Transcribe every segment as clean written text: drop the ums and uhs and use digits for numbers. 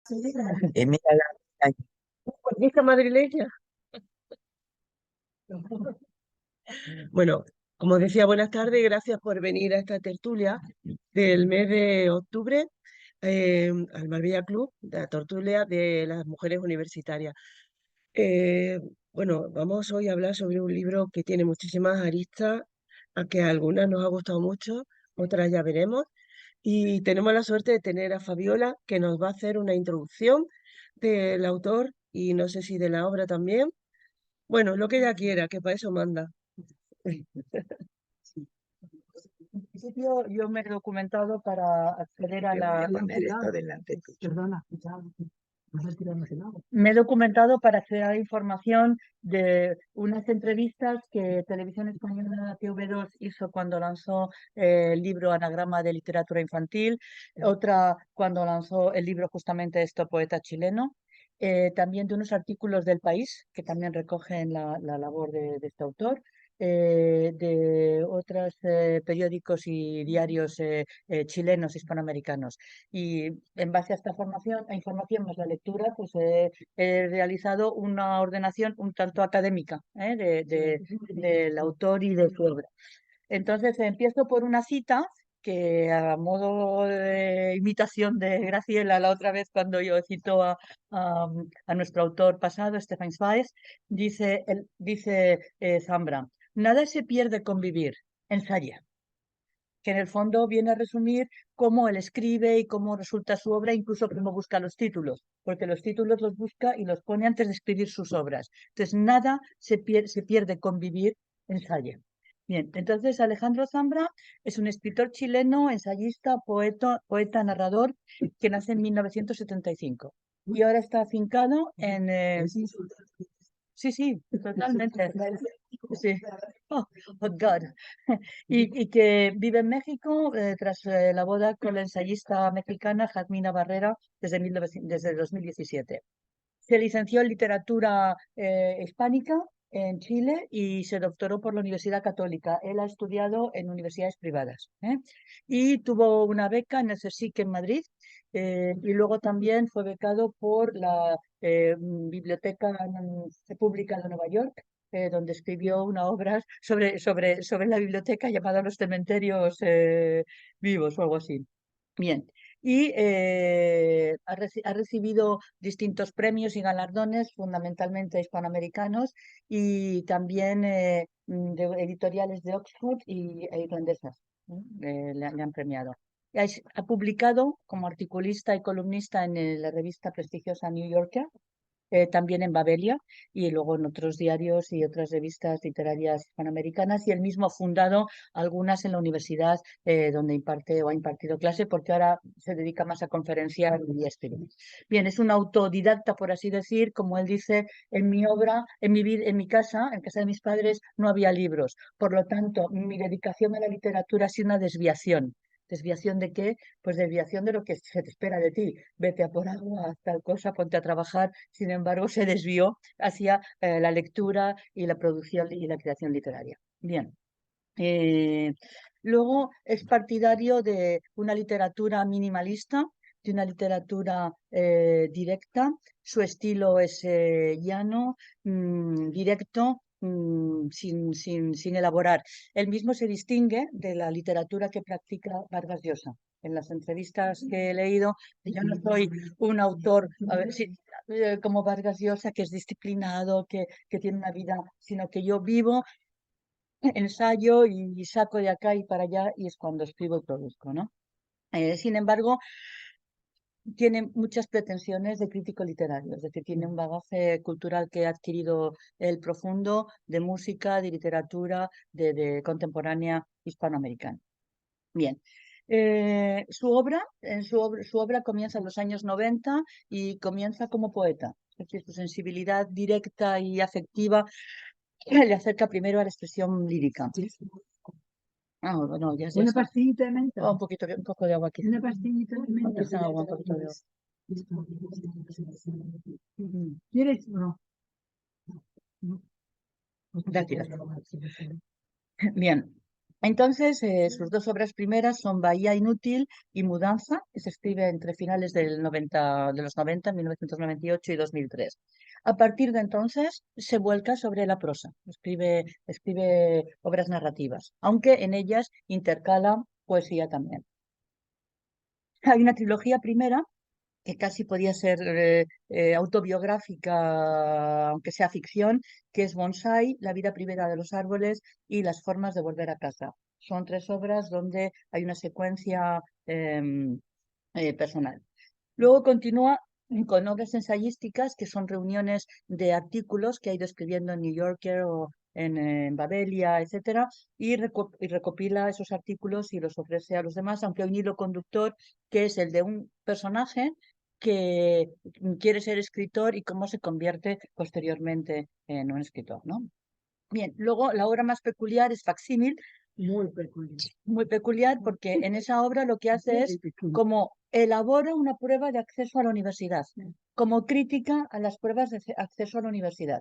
Mira, la madrileña. Bueno, como decía, buenas tardes y gracias por venir a esta tertulia del mes de octubre al Marbella Club, de la tertulia de las mujeres universitarias. Eh, bueno, vamos hoy a hablar sobre un libro que tiene muchísimas aristas, a que a algunas nos ha gustado mucho, otras ya veremos. Y tenemos la suerte de tener a Fabiola, que nos va a hacer una introducción del autor y no sé si de la obra también. Bueno, lo que ella quiera, que para eso manda. En principio, yo me he documentado para acceder a Te voy a la... poner esto delante tuyo. Perdona, ya, no has tirado nada. Me he documentado para acceder a la información de unas entrevistas que Televisión Española TV2 hizo cuando lanzó el libro Anagrama de Literatura Infantil, otra cuando lanzó el libro justamente de este poeta chileno. También de unos artículos del País que también recogen la labor de este autor, de otros periódicos y diarios chilenos, hispanoamericanos. Y en base a esta formación, a información más la lectura, pues he realizado una ordenación un tanto académica del autor y de su obra. Entonces empiezo por una cita que, a modo de imitación de Graciela la otra vez cuando yo cito a nuestro autor pasado, Stefan Zweig, dice Zambra: nada se pierde con vivir, ensaya, que en el fondo viene a resumir cómo él escribe y cómo resulta su obra, incluso cómo busca los títulos, porque los títulos los busca y los pone antes de escribir sus obras. Entonces, nada se pierde con vivir, ensaya. Bien, entonces Alejandro Zambra es un escritor chileno, ensayista, poeta, narrador, que nace en 1975 y ahora está afincado en... sí, sí, totalmente. Sí. Oh, oh God. Y que vive en México tras la boda con la ensayista mexicana Jazmina Barrera desde 2017. Se licenció en literatura hispánica en Chile y se doctoró por la Universidad Católica. Él ha estudiado en universidades privadas, y tuvo una beca en el CSIC en Madrid, y luego también fue becado por la Biblioteca Pública de Nueva York, donde escribió una obra sobre la biblioteca llamada Los Cementerios Vivos o algo así. Bien, y ha recibido distintos premios y galardones, fundamentalmente hispanoamericanos, y también de editoriales de Oxford e irlandesas. Le han premiado. Ha publicado como articulista y columnista en la revista prestigiosa New Yorker, también en Babelia y luego en otros diarios y otras revistas literarias hispanoamericanas, y él mismo ha fundado algunas en la universidad donde imparte o ha impartido clase, porque ahora se dedica más a conferenciar y a escribir. Bien, es un autodidacta, por así decir. Como él dice, en mi obra, en mi casa, en casa de mis padres, no había libros. Por lo tanto, mi dedicación a la literatura ha sido una desviación. ¿Desviación de qué? Pues desviación de lo que se te espera de ti. Vete a por agua, haz tal cosa, ponte a trabajar. Sin embargo, se desvió hacia la lectura y la producción y la creación literaria. Bien. Eh, Luego es partidario de una literatura minimalista, de una literatura directa. Su estilo es llano, directo, sin elaborar. Él mismo se distingue de la literatura que practica Vargas Llosa. En las entrevistas que he leído, yo no soy un autor, a ver, como Vargas Llosa, que es disciplinado, que tiene una vida, sino que yo vivo, ensayo y saco de acá y para allá, y es cuando escribo y produzco, ¿no? Sin embargo, tiene muchas pretensiones de crítico literario, es decir, tiene un bagaje cultural que ha adquirido el profundo de música, de literatura, de contemporánea hispanoamericana. Bien. Su obra comienza en los años 90 y comienza como poeta. Es decir, su sensibilidad directa y afectiva le acerca primero a la expresión lírica. Ah, bueno, ya sé. Una pastillita de menta. Un poco de agua aquí. Una pastillita de menta. Aquí está agua, un poquito de agua. ¿Quieres o no? Gracias. Bien. Entonces, sus dos obras primeras son Bahía Inútil y Mudanza, que se escribe entre finales de los 90, 1998 y 2003. A partir de entonces se vuelca sobre la prosa, escribe obras narrativas, aunque en ellas intercala poesía también. Hay una trilogía primera que casi podía ser autobiográfica, aunque sea ficción, que es Bonsai, La vida privada de los árboles y Las formas de volver a casa. Son tres obras donde hay una secuencia personal. Luego continúa con obras ensayísticas, que son reuniones de artículos que ha ido escribiendo en New Yorker o en Babelia, etcétera, y recopila esos artículos y los ofrece a los demás, aunque hay un hilo conductor que es el de un personaje que quiere ser escritor y cómo se convierte posteriormente en un escritor, ¿no? Bien, luego la obra más peculiar es Facsímil, muy peculiar porque en esa obra lo que hace es como elabora una prueba de acceso a la universidad, como crítica a las pruebas de acceso a la universidad.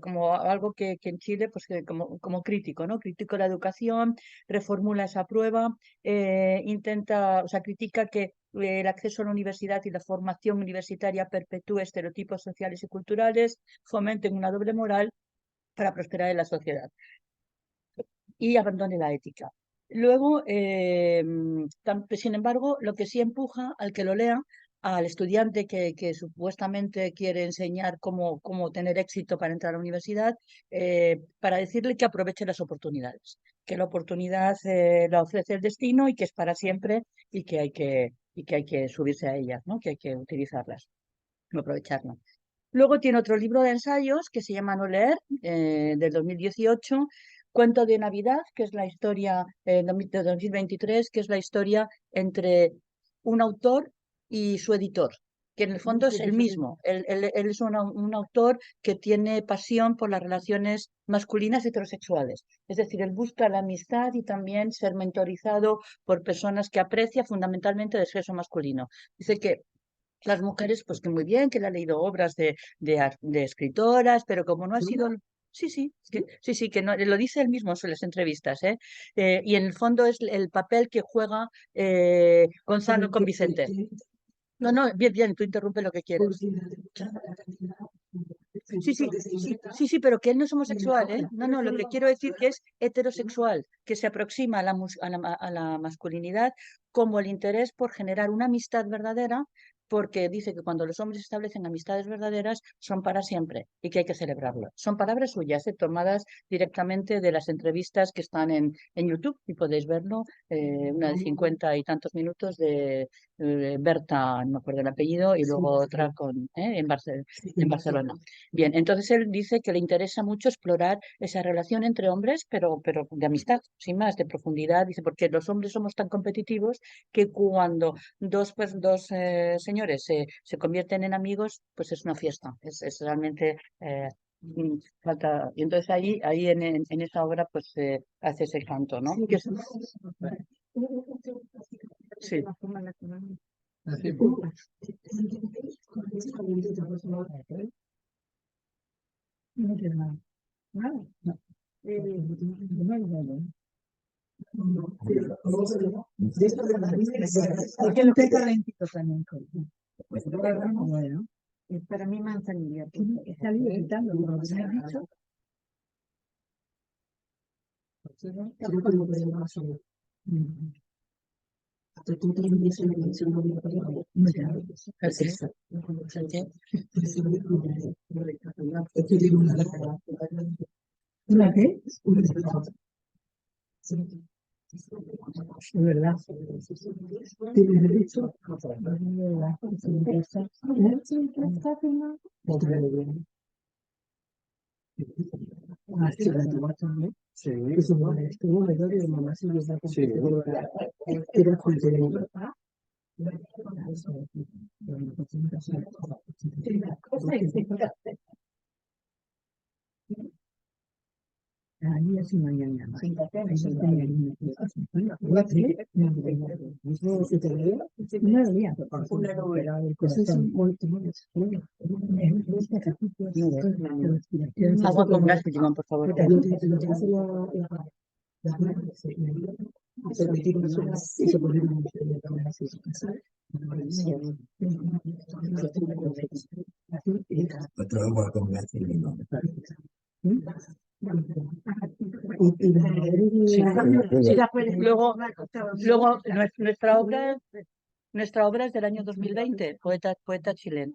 Como algo que en Chile, pues como crítico, ¿no? Crítico de la educación, reformula esa prueba, intenta, o sea, critica que el acceso a la universidad y la formación universitaria perpetúe estereotipos sociales y culturales, fomenten una doble moral para prosperar en la sociedad y abandone la ética. Luego, sin embargo, lo que sí empuja al que lo lea, al estudiante que supuestamente quiere enseñar cómo tener éxito para entrar a la universidad, para decirle que aproveche las oportunidades, que la oportunidad la ofrece el destino y que es para siempre y que hay que subirse a ellas, ¿no? Que hay que utilizarlas, aprovecharlas. Luego tiene otro libro de ensayos que se llama No leer, del 2018, Cuento de Navidad, que es la historia de 2023, que es la historia entre un autor y su editor, que en el fondo es el mismo. Él es un autor que tiene pasión por las relaciones masculinas heterosexuales. Es decir, él busca la amistad y también ser mentorizado por personas que aprecia fundamentalmente del sexo masculino. Dice que las mujeres, pues que muy bien, que le ha leído obras de escritoras, pero como no ha sido... Sí, sí, que no, lo dice él mismo en las entrevistas, ¿eh? Y en el fondo es el papel que juega Gonzalo con Vicente. No, no, bien, tú interrumpe lo que quieras. Sí, pero que él no es homosexual, ¿eh? No, lo que quiero decir que es heterosexual, que se aproxima a la masculinidad como el interés por generar una amistad verdadera, porque dice que cuando los hombres establecen amistades verdaderas son para siempre y que hay que celebrarlo. Son palabras suyas, tomadas directamente de las entrevistas que están en YouTube y podéis verlo, una de 50 y tantos minutos de Berta, no me acuerdo el apellido, y luego otra en Barcelona. Bien, entonces él dice que le interesa mucho explorar esa relación entre hombres, pero de amistad, sin más, de profundidad. Dice, porque los hombres somos tan competitivos que cuando dos señores se convierten en amigos, pues es una fiesta, es realmente... falta. Y entonces ahí en esa obra pues hace ese canto, ¿no? Sí. Porque lo que es calentito también. Bueno, para mí manzanilla. Está bien quitando, como has dicho. ¿Una qué? Es verdad. Tienes derecho. Sí. Agua con gas, por favor. Sí, sí. Luego nuestra obra es del año 2020, poeta chileno,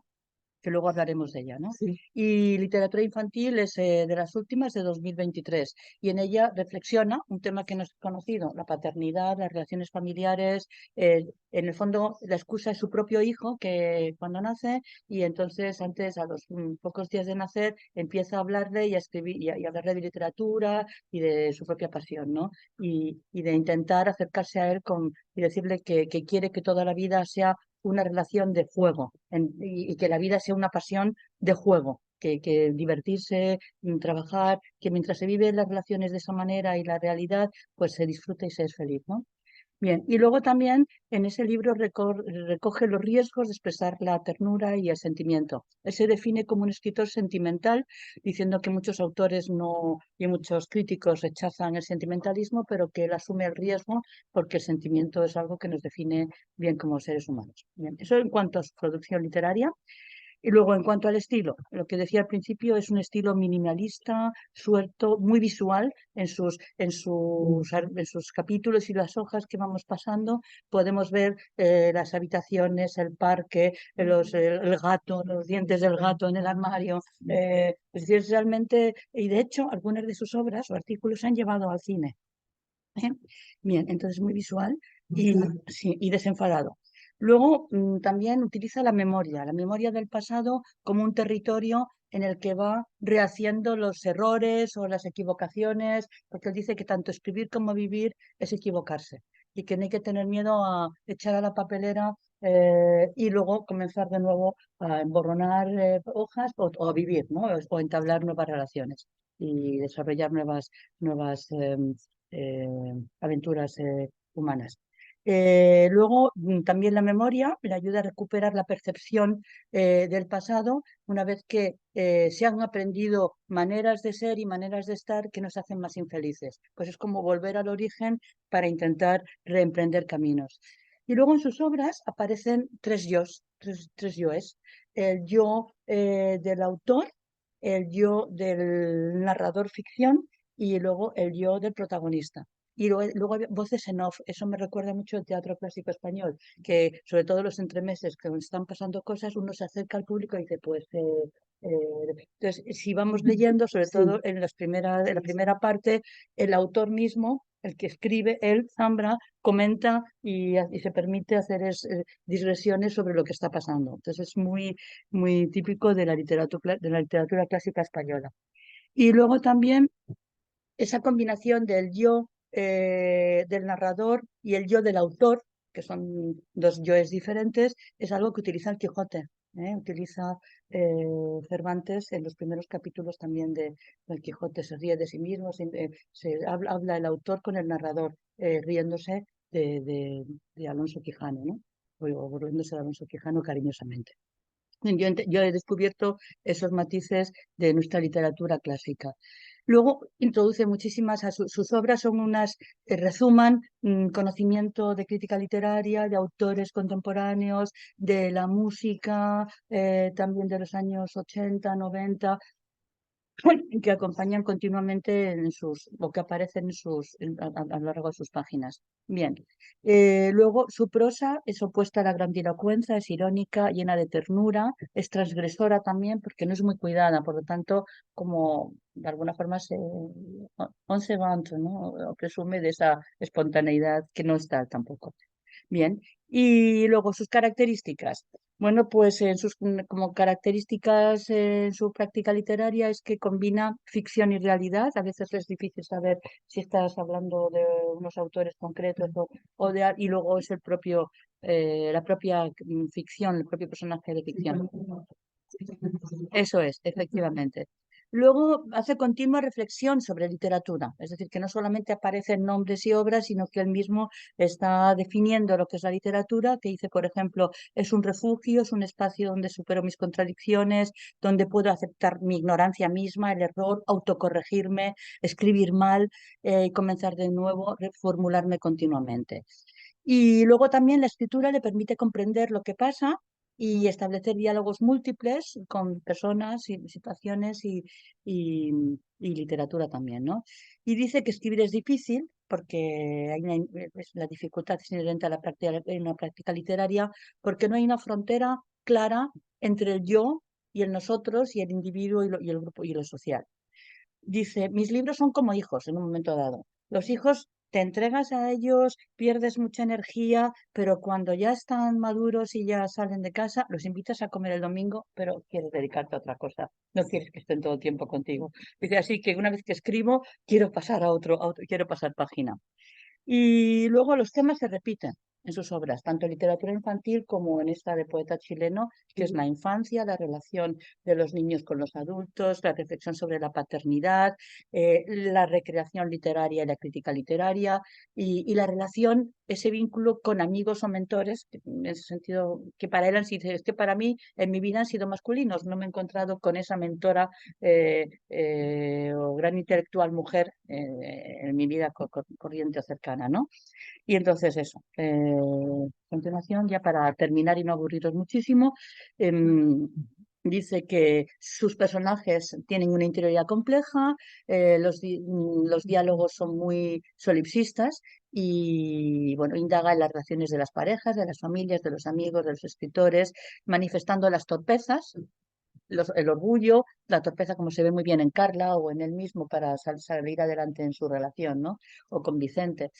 que luego hablaremos de ella, ¿no? Sí. Y literatura infantil es de las últimas, de 2023, y en ella reflexiona un tema que no es conocido, la paternidad, las relaciones familiares. En el fondo, la excusa es su propio hijo, que cuando nace, y entonces antes, a los pocos días de nacer, empieza a hablarle y a escribir y a hablarle de literatura y de su propia pasión, ¿no? Y de intentar acercarse a él y decirle que quiere que toda la vida sea una relación de juego y que la vida sea una pasión de juego, que divertirse, trabajar, que mientras se viven las relaciones de esa manera y la realidad, pues se disfruta y se es feliz, ¿no? Bien, y luego también en ese libro recoge los riesgos de expresar la ternura y el sentimiento. Él se define como un escritor sentimental, diciendo que muchos autores y muchos críticos rechazan el sentimentalismo, pero que él asume el riesgo porque el sentimiento es algo que nos define bien como seres humanos. Bien, eso en cuanto a su producción literaria. Y luego, en cuanto al estilo, lo que decía al principio es un estilo minimalista, suelto, muy visual en sus capítulos y las hojas que vamos pasando. Podemos ver las habitaciones, el parque, el gato, los dientes del gato en el armario. Es decir, realmente, y de hecho, algunas de sus obras o artículos se han llevado al cine. Bien, entonces muy visual sí, y desenfadado. Luego también utiliza la memoria del pasado como un territorio en el que va rehaciendo los errores o las equivocaciones, porque él dice que tanto escribir como vivir es equivocarse y que no hay que tener miedo a echar a la papelera y luego comenzar de nuevo a emborronar hojas o a vivir, ¿no? O entablar nuevas relaciones y desarrollar nuevas aventuras humanas. Luego, también la memoria le ayuda a recuperar la percepción del pasado una vez que se han aprendido maneras de ser y maneras de estar que nos hacen más infelices. Pues es como volver al origen para intentar reemprender caminos. Y luego en sus obras aparecen tres yoes. El yo del autor, el yo del narrador ficción y luego el yo del protagonista. Y luego había voces en off. Eso me recuerda mucho al teatro clásico español, que sobre todo los entremeses, que están pasando cosas, uno se acerca al público y dice, pues... entonces, si vamos leyendo, sobre todo en la primera parte, el autor mismo, el que escribe, él, Zambra, comenta y se permite hacer digresiones sobre lo que está pasando. Entonces es muy, muy típico de la literatura clásica española. Y luego también esa combinación del yo del narrador y el yo del autor, que son dos yoes diferentes, es algo que utiliza el Quijote. Utiliza Cervantes en los primeros capítulos también del Quijote. Se ríe de sí mismo, habla el autor con el narrador, riéndose de Alonso Quijano, ¿no? O riéndose de Alonso Quijano cariñosamente. Yo he descubierto esos matices de nuestra literatura clásica. Luego introduce muchísimas, sus obras son resuman conocimiento de crítica literaria, de autores contemporáneos, de la música, también de los años 80, 90, que acompañan continuamente o que aparecen a lo largo de sus páginas. Bien, luego su prosa es opuesta a la grandilocuencia, es irónica, llena de ternura, es transgresora también porque no es muy cuidada, por lo tanto, como de alguna forma on se vanta, ¿no? O presume de esa espontaneidad que no está tampoco. Bien, y luego sus características. Bueno, pues como características en su práctica literaria es que combina ficción y realidad. A veces es difícil saber si estás hablando de unos autores concretos y luego es la propia ficción, el propio personaje de ficción. Eso es, efectivamente. Luego hace continua reflexión sobre literatura, es decir, que no solamente aparecen nombres y obras, sino que él mismo está definiendo lo que es la literatura, que dice, por ejemplo, es un refugio, es un espacio donde supero mis contradicciones, donde puedo aceptar mi ignorancia misma, el error, autocorregirme, escribir mal y comenzar de nuevo, reformularme continuamente. Y luego también la escritura le permite comprender lo que pasa y establecer diálogos múltiples con personas y situaciones y, y literatura también, ¿no? Y dice que escribir es difícil porque hay la dificultad es inherente a la práctica, en una práctica literaria, porque no hay una frontera clara entre el yo y el nosotros y el individuo y el grupo y lo social. Dice, mis libros son como hijos en un momento dado. Los hijos te entregas a ellos, pierdes mucha energía, pero cuando ya están maduros y ya salen de casa, los invitas a comer el domingo, pero quieres dedicarte a otra cosa. No quieres que estén todo el tiempo contigo. Dice, así que una vez que escribo, quiero pasar a otro, quiero pasar página. Y luego los temas se repiten en sus obras, tanto en literatura infantil como en esta de poeta chileno, que es la infancia, la relación de los niños con los adultos, la reflexión sobre la paternidad, la recreación literaria y la crítica literaria, y la relación, ese vínculo con amigos o mentores, en ese sentido, que para él han sido, es que para mí en mi vida han sido masculinos, no me he encontrado con esa mentora o gran intelectual mujer en mi vida corriente o cercana, ¿no? Y entonces eso, a continuación, ya para terminar y no aburriros muchísimo, dice que sus personajes tienen una interioridad compleja, los diálogos son muy solipsistas y bueno, indaga en las relaciones de las parejas, de las familias, de los amigos, de los escritores, manifestando las torpezas, el orgullo, la torpeza, como se ve muy bien en Carla o en él mismo para salir adelante en su relación, ¿no? O con Vicente.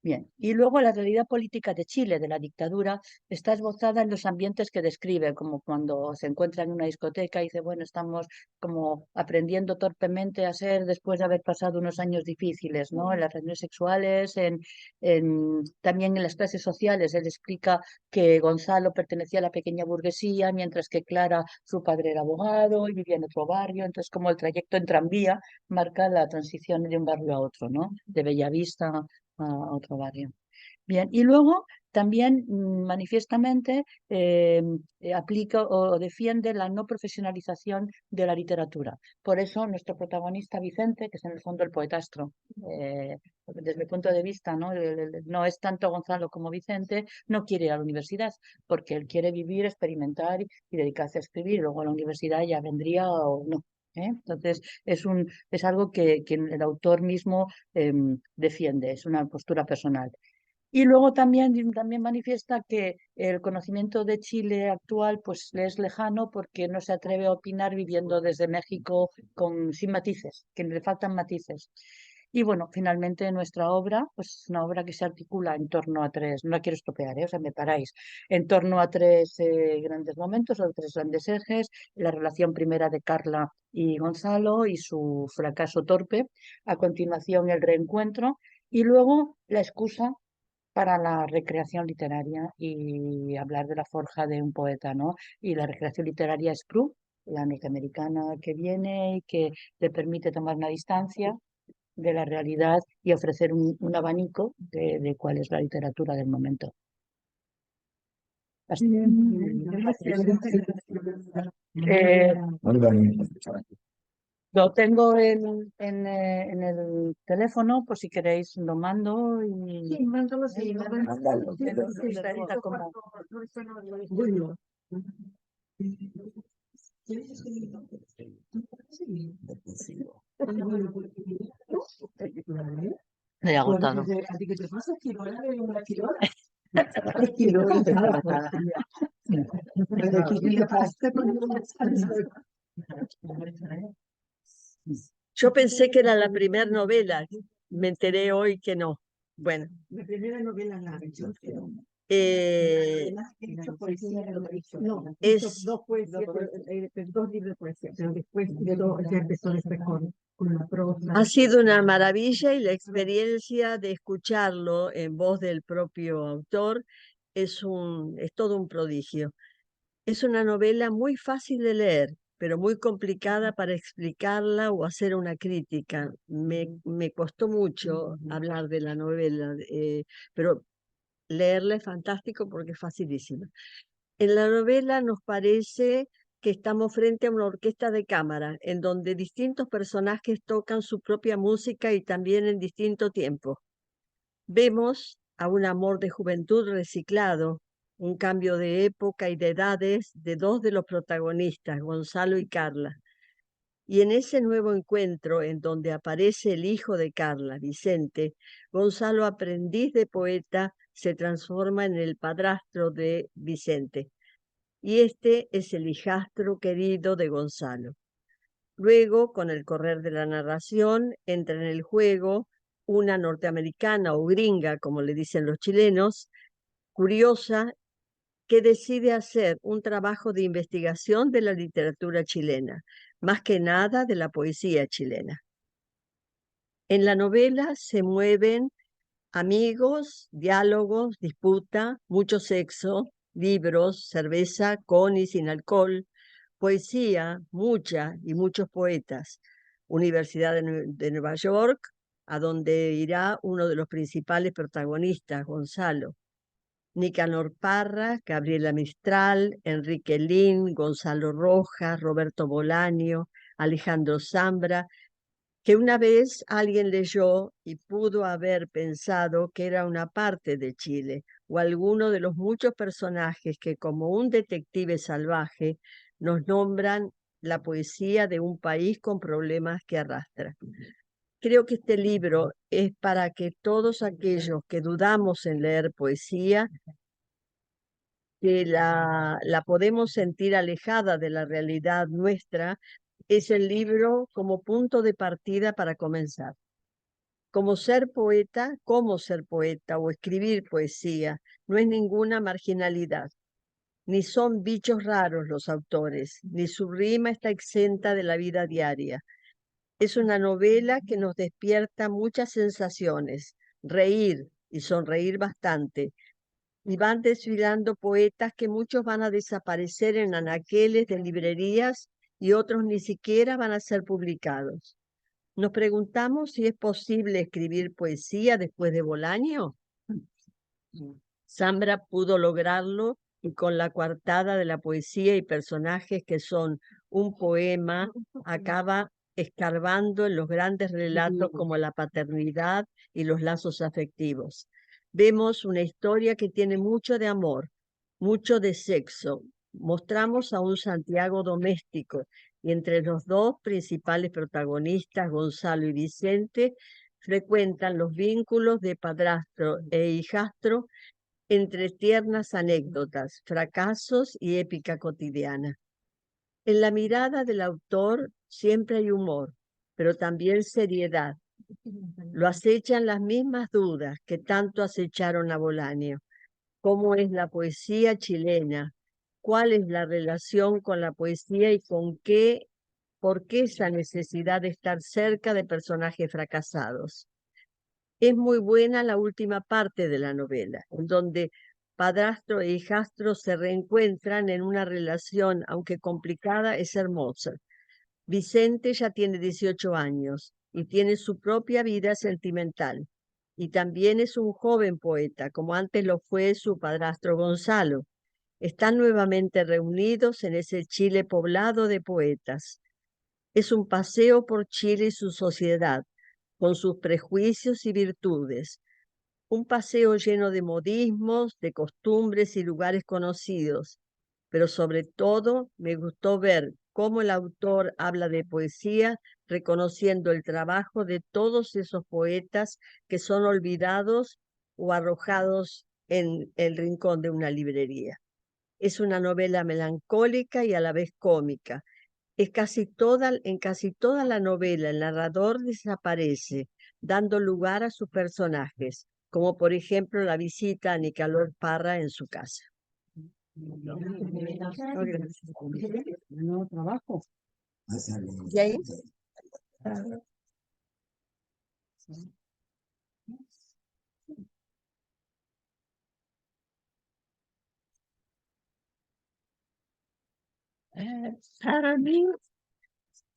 Bien, y luego la realidad política de Chile, de la dictadura, está esbozada en los ambientes que describe, como cuando se encuentra en una discoteca y dice, bueno, estamos como aprendiendo torpemente a ser después de haber pasado unos años difíciles, ¿no? En las relaciones sexuales, también en las clases sociales. Él explica que Gonzalo pertenecía a la pequeña burguesía, mientras que Clara, su padre era abogado y vivía en otro barrio, entonces como el trayecto en tranvía marca la transición de un barrio a otro, ¿no? De Bellavista a otro barrio. Bien, y luego también manifiestamente aplica o defiende la no profesionalización de la literatura. Por eso nuestro protagonista Vicente, que es en el fondo el poetastro, desde mi punto de vista, ¿no? No es tanto Gonzalo como Vicente, no quiere ir a la universidad, porque él quiere vivir, experimentar y dedicarse a escribir. Luego a la universidad ya vendría o no. Entonces es algo que el autor mismo defiende, es una postura personal. Y luego también manifiesta que el conocimiento de Chile actual pues le es lejano porque no se atreve a opinar viviendo desde México sin matices, que le faltan matices. Y bueno, finalmente nuestra obra, pues es una obra que se articula en torno a tres, no la quiero estropear, o sea, me paráis, en torno a tres grandes momentos o tres grandes ejes, la relación primera de Carla y Gonzalo y su fracaso torpe, a continuación el reencuentro y luego la excusa para la recreación literaria y hablar de la forja de un poeta, ¿no? Y la recreación literaria es Proust, la norteamericana que viene y que le permite tomar una distancia de la realidad y ofrecer un abanico de cuál es la literatura del momento. Así. Lo tengo en el teléfono, por si queréis lo mando. Sí, mándalo, sí. Me he agotado. Yo pensé que era la primera novela, me enteré hoy que no. Bueno, La primera novela la es dos dos libros de poesía, pero después ya empezó después con la prosa. ha sido una maravilla y la experiencia de escucharlo en voz del propio autor es todo un prodigio. Es una novela muy fácil de leer, pero muy complicada para explicarla o hacer una crítica. Me costó mucho hablar de la novela, pero leerla es fantástico porque es facilísima. En la novela nos parece que estamos frente a una orquesta de cámara, en donde distintos personajes tocan su propia música y también en distinto tiempo. Vemos a un amor de juventud reciclado, un cambio de época y de edades de dos de los protagonistas, Gonzalo y Carla. Y en ese nuevo encuentro, en donde aparece el hijo de Carla, Vicente, Gonzalo, aprendiz de poeta, se transforma en el padrastro de Vicente. Y este es el hijastro querido de Gonzalo. Luego, con el correr de la narración, entra en el juego una norteamericana o gringa, como le dicen los chilenos, curiosa, que decide hacer un trabajo de investigación de la literatura chilena, más que nada de la poesía chilena. En la novela se mueven amigos, diálogos, disputa, mucho sexo, libros, cerveza con y sin alcohol, poesía, mucha y muchos poetas. Universidad de Nueva York, a donde irá uno de los principales protagonistas, Gonzalo. Nicanor Parra, Gabriela Mistral, Enrique Lin, Gonzalo Rojas, Roberto Bolaño, Alejandro Zambra, que una vez alguien leyó y pudo haber pensado que era una parte de Chile o alguno de los muchos personajes que, como un detective salvaje, nos nombran la poesía de un país con problemas que arrastra. Creo que este libro es para que todos aquellos que dudamos en leer poesía, que la podemos sentir alejada de la realidad nuestra, es el libro como punto de partida para comenzar. Cómo ser poeta o escribir poesía no es ninguna marginalidad, ni son bichos raros los autores, ni su rima está exenta de la vida diaria. Es una novela que nos despierta muchas sensaciones, reír y sonreír bastante, y van desfilando poetas que muchos van a desaparecer en anaqueles de librerías y otros ni siquiera van a ser publicados. Nos preguntamos si es posible escribir poesía después de Bolaño. Zambra pudo lograrlo y con la coartada de la poesía y personajes que son un poema, acaba escarbando en los grandes relatos como la paternidad y los lazos afectivos. Vemos una historia que tiene mucho de amor, mucho de sexo. Mostramos a un Santiago doméstico y entre los dos principales protagonistas, Gonzalo y Vicente, frecuentan los vínculos de padrastro e hijastro entre tiernas anécdotas, fracasos y épica cotidiana. En la mirada del autor siempre hay humor, pero también seriedad. Lo acechan las mismas dudas que tanto acecharon a Bolaño. ¿Cómo es la poesía chilena? ¿Cuál es la relación con la poesía y por qué esa necesidad de estar cerca de personajes fracasados? Es muy buena la última parte de la novela, en donde padrastro e hijastro se reencuentran en una relación, aunque complicada, es hermosa. Vicente ya tiene 18 años y tiene su propia vida sentimental. Y también es un joven poeta, como antes lo fue su padrastro Gonzalo. Están nuevamente reunidos en ese Chile poblado de poetas. Es un paseo por Chile y su sociedad, con sus prejuicios y virtudes. Un paseo lleno de modismos, de costumbres y lugares conocidos. Pero sobre todo me gustó ver cómo el autor habla de poesía, reconociendo el trabajo de todos esos poetas que son olvidados o arrojados en el rincón de una librería. Es una novela melancólica y a la vez cómica. En casi toda la novela el narrador desaparece, dando lugar a sus personajes, como por ejemplo la visita a Nicanor Parra en su casa. No trabajo. ¿Y ahí? Para mí,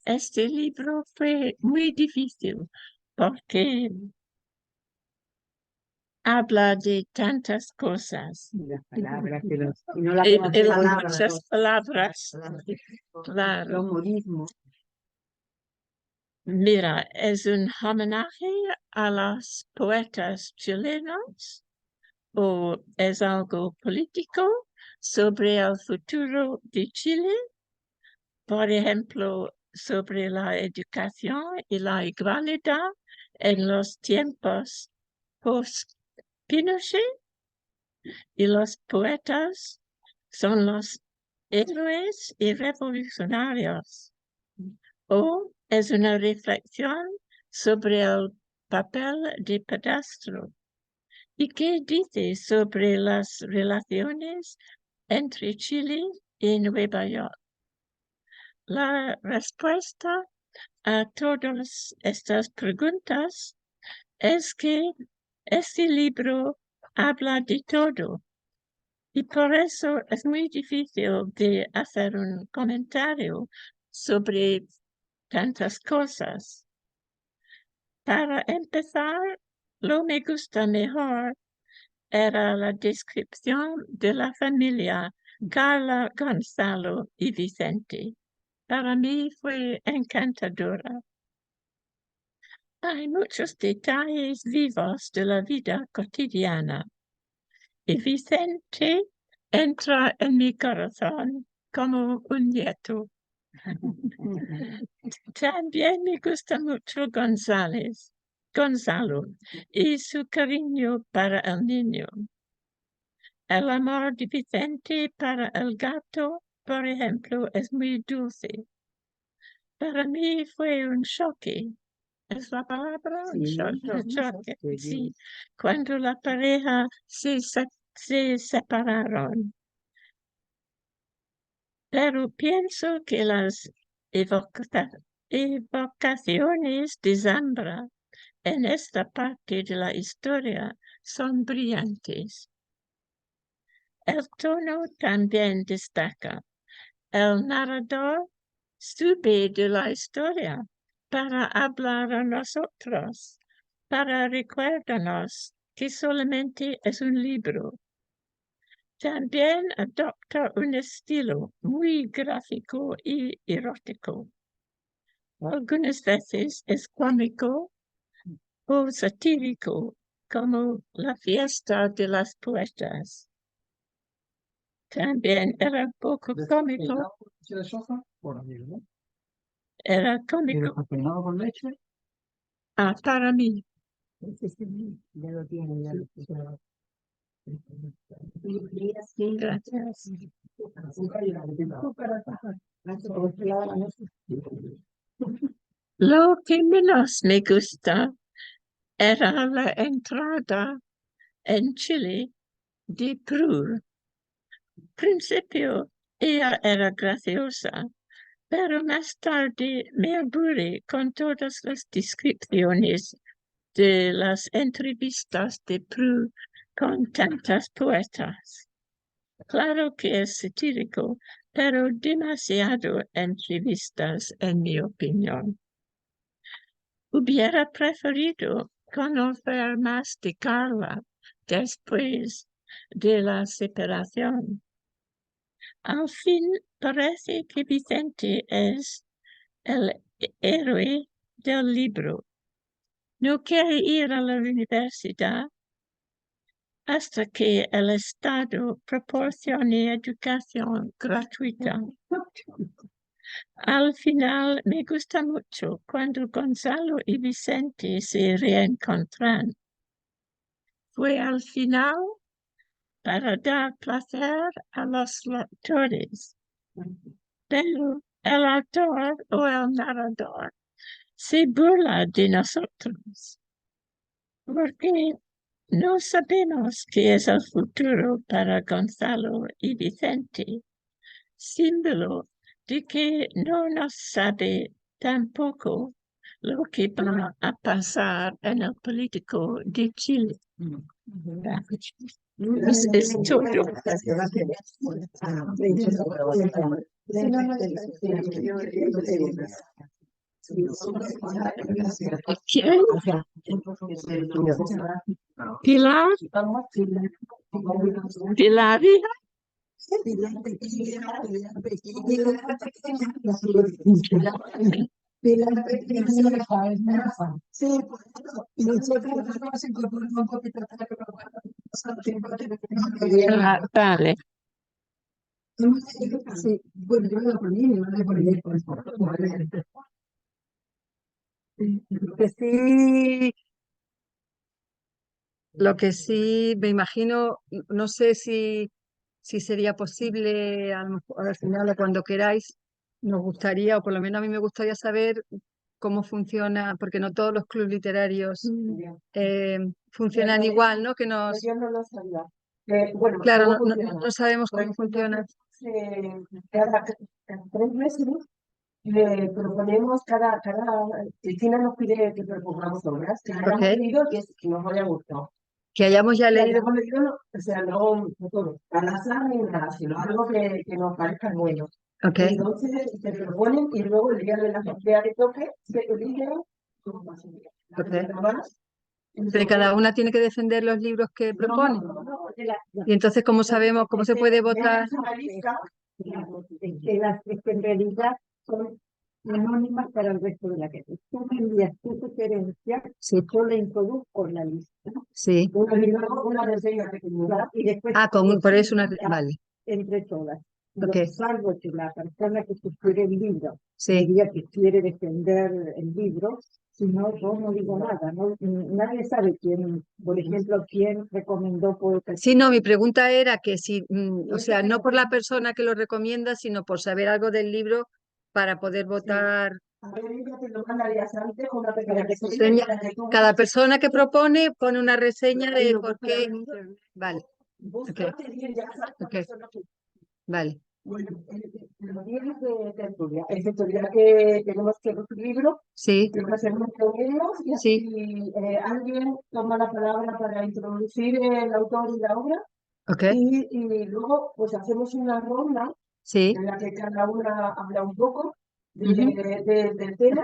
este libro fue muy difícil porque habla de tantas cosas. Las palabras, y no Muchas palabras, claro. los modismos. Mira, es un homenaje a los poetas chilenos o es algo político sobre el futuro de Chile, por ejemplo, sobre la educación y la igualdad en los tiempos post-Pinochet, y los poetas son los héroes y revolucionarios. O es una reflexión sobre el papel de Padastro. ¿Y qué dice sobre las relaciones entre Chile y Nueva York? La respuesta a todas estas preguntas es que este libro habla de todo. Y por eso es muy difícil de hacer un comentario sobre tantas cosas. Para empezar, lo me gusta mejor era la descripción de la familia Carla, Gonzalo y Vicente. Para mí fue encantadora. Hay muchos detalles vivos de la vida cotidiana. Y Vicente entra en mi corazón como un nieto. También me gusta mucho Gonzalo, y su cariño para el niño. El amor de Vicente para el gato, por ejemplo, es muy dulce. Para mí fue un choque. ¿Es la palabra? Sí, Choque, sí. sí. Cuando la pareja se separaron. Pero pienso que las evocaciones de Zambra en esta parte de la historia son brillantes. El tono también destaca. El narrador sube de la historia para hablar a nosotros, para recordarnos que solamente es un libro. También adopta un estilo muy gráfico y erótico. Algunas veces es cómico o satírico, como La fiesta de las poetas. También era un poco cómico. Era cómico. ¿Con leche? Para mí. Ya lo tiene, ya lo tiene. Gracias. Lo que menos me gusta era la entrada en Chile de Prur. Principio ella era graciosa, pero más tarde me aburrí con todas las descripciones de las entrevistas de Prur con tantas poetas. Claro que es satírico, pero demasiado entrevistas, en mi opinión. Hubiera preferido conocer más de Carla después de la separación. Al fin parece que Vicente es el héroe del libro. No quiere ir a la universidad hasta que el Estado proporcione educación gratuita. Al final me gusta mucho cuando Gonzalo y Vicente se reencontran. Fue al final para dar placer a los lectores. Pero el autor o el narrador se burla de nosotros, porque no sabemos qué es el futuro para Gonzalo y Vicente, símbolo de que no nos sabe tampoco lo que va a pasar en el político de Chile. Es todo. ¿Quién? Pilar, Pilar, hija. Ah, vale. Sí, bueno, yo lo poní, no le poní, lo que sí me imagino, no sé si sería posible, a lo mejor al final o cuando queráis, nos gustaría, o por lo menos a mí me gustaría saber cómo funciona, porque no todos los clubes literarios funcionan igual, ¿no? Que nos, Yo no lo sabía. Bueno, claro, ¿cómo no funciona? sabemos cómo Pues funciona. cada 3 meses le proponemos, Cristina nos pide que propongamos obras que hayamos Ok. leído y que nos haya gustado. Que hayamos ya Que leído. hayamos leído, o sea, no todo, al azar ni nada, sino algo que nos parezca bueno. Ok. Entonces se proponen y luego el día de la asamblea que toque se eligen más. Pero cada una tiene que defender los libros que propone. Y entonces, ¿cómo sabemos, cómo se puede votar? Es que en realidad son anónimas para el resto de la gente. Tú me envías tu sugerencia, yo la introduzco en la lista. Sí. Una reseña pequeña. Y después Por eso una. Vale. entre todas. Ok. Salvo que la persona que sugiere el libro Sí. diría que quiere defender el libro, si no, yo no digo nada. Nadie sabe quién, por ejemplo, quién recomendó Poeta. Sí, no, mi pregunta era que si, o sea, no por la persona que lo recomienda, sino por saber algo del libro para poder votar. Cada persona que propone pone una reseña de por qué. Vale. Okay. Vale. Bueno, los días de tertulia, excepto el día que tenemos que ver un libro, Sí. que hacemos reunirnos y así alguien toma la palabra para introducir el autor y la obra. Ok. Y luego pues hacemos una ronda Sí. en la que cada una habla un poco del tema,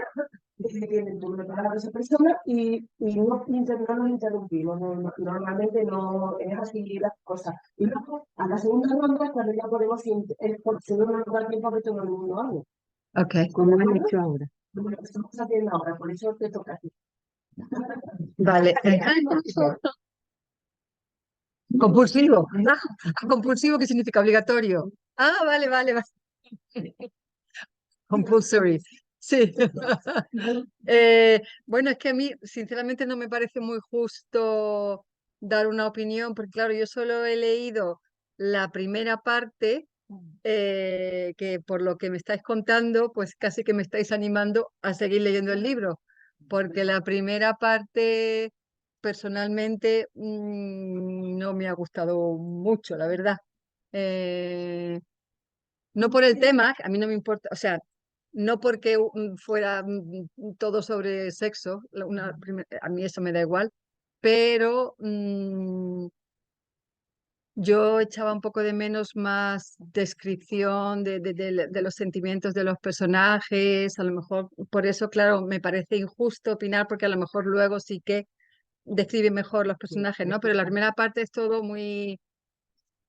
de palabra esa persona y no nos interrumpimos. Normalmente no es así las cosas. Y luego a la segunda ronda cuando ya podemos porque no nos da tiempo que todo el mundo hable. Ok. Como han hecho ahora. Como lo que estamos haciendo ahora, por eso te toca a ti. Vale. Compulsivo. Compulsivo, ¿qué significa? Obligatorio. Ah, vale, vale, vale. Compulsory. Sí. Bueno, es que a mí, sinceramente, no me parece muy justo dar una opinión, porque claro, yo solo he leído la primera parte, que por lo que me estáis contando, pues casi que me estáis animando a seguir leyendo el libro, porque la primera parte, personalmente, no me ha gustado mucho, la verdad. No por el tema, a mí no me importa, o sea, no porque fuera todo sobre sexo, a mí eso me da igual, pero yo echaba un poco de menos más descripción de los sentimientos de los personajes, a lo mejor por eso, claro, me parece injusto opinar porque a lo mejor luego sí que describe mejor los personajes, ¿no? Pero la primera parte es todo muy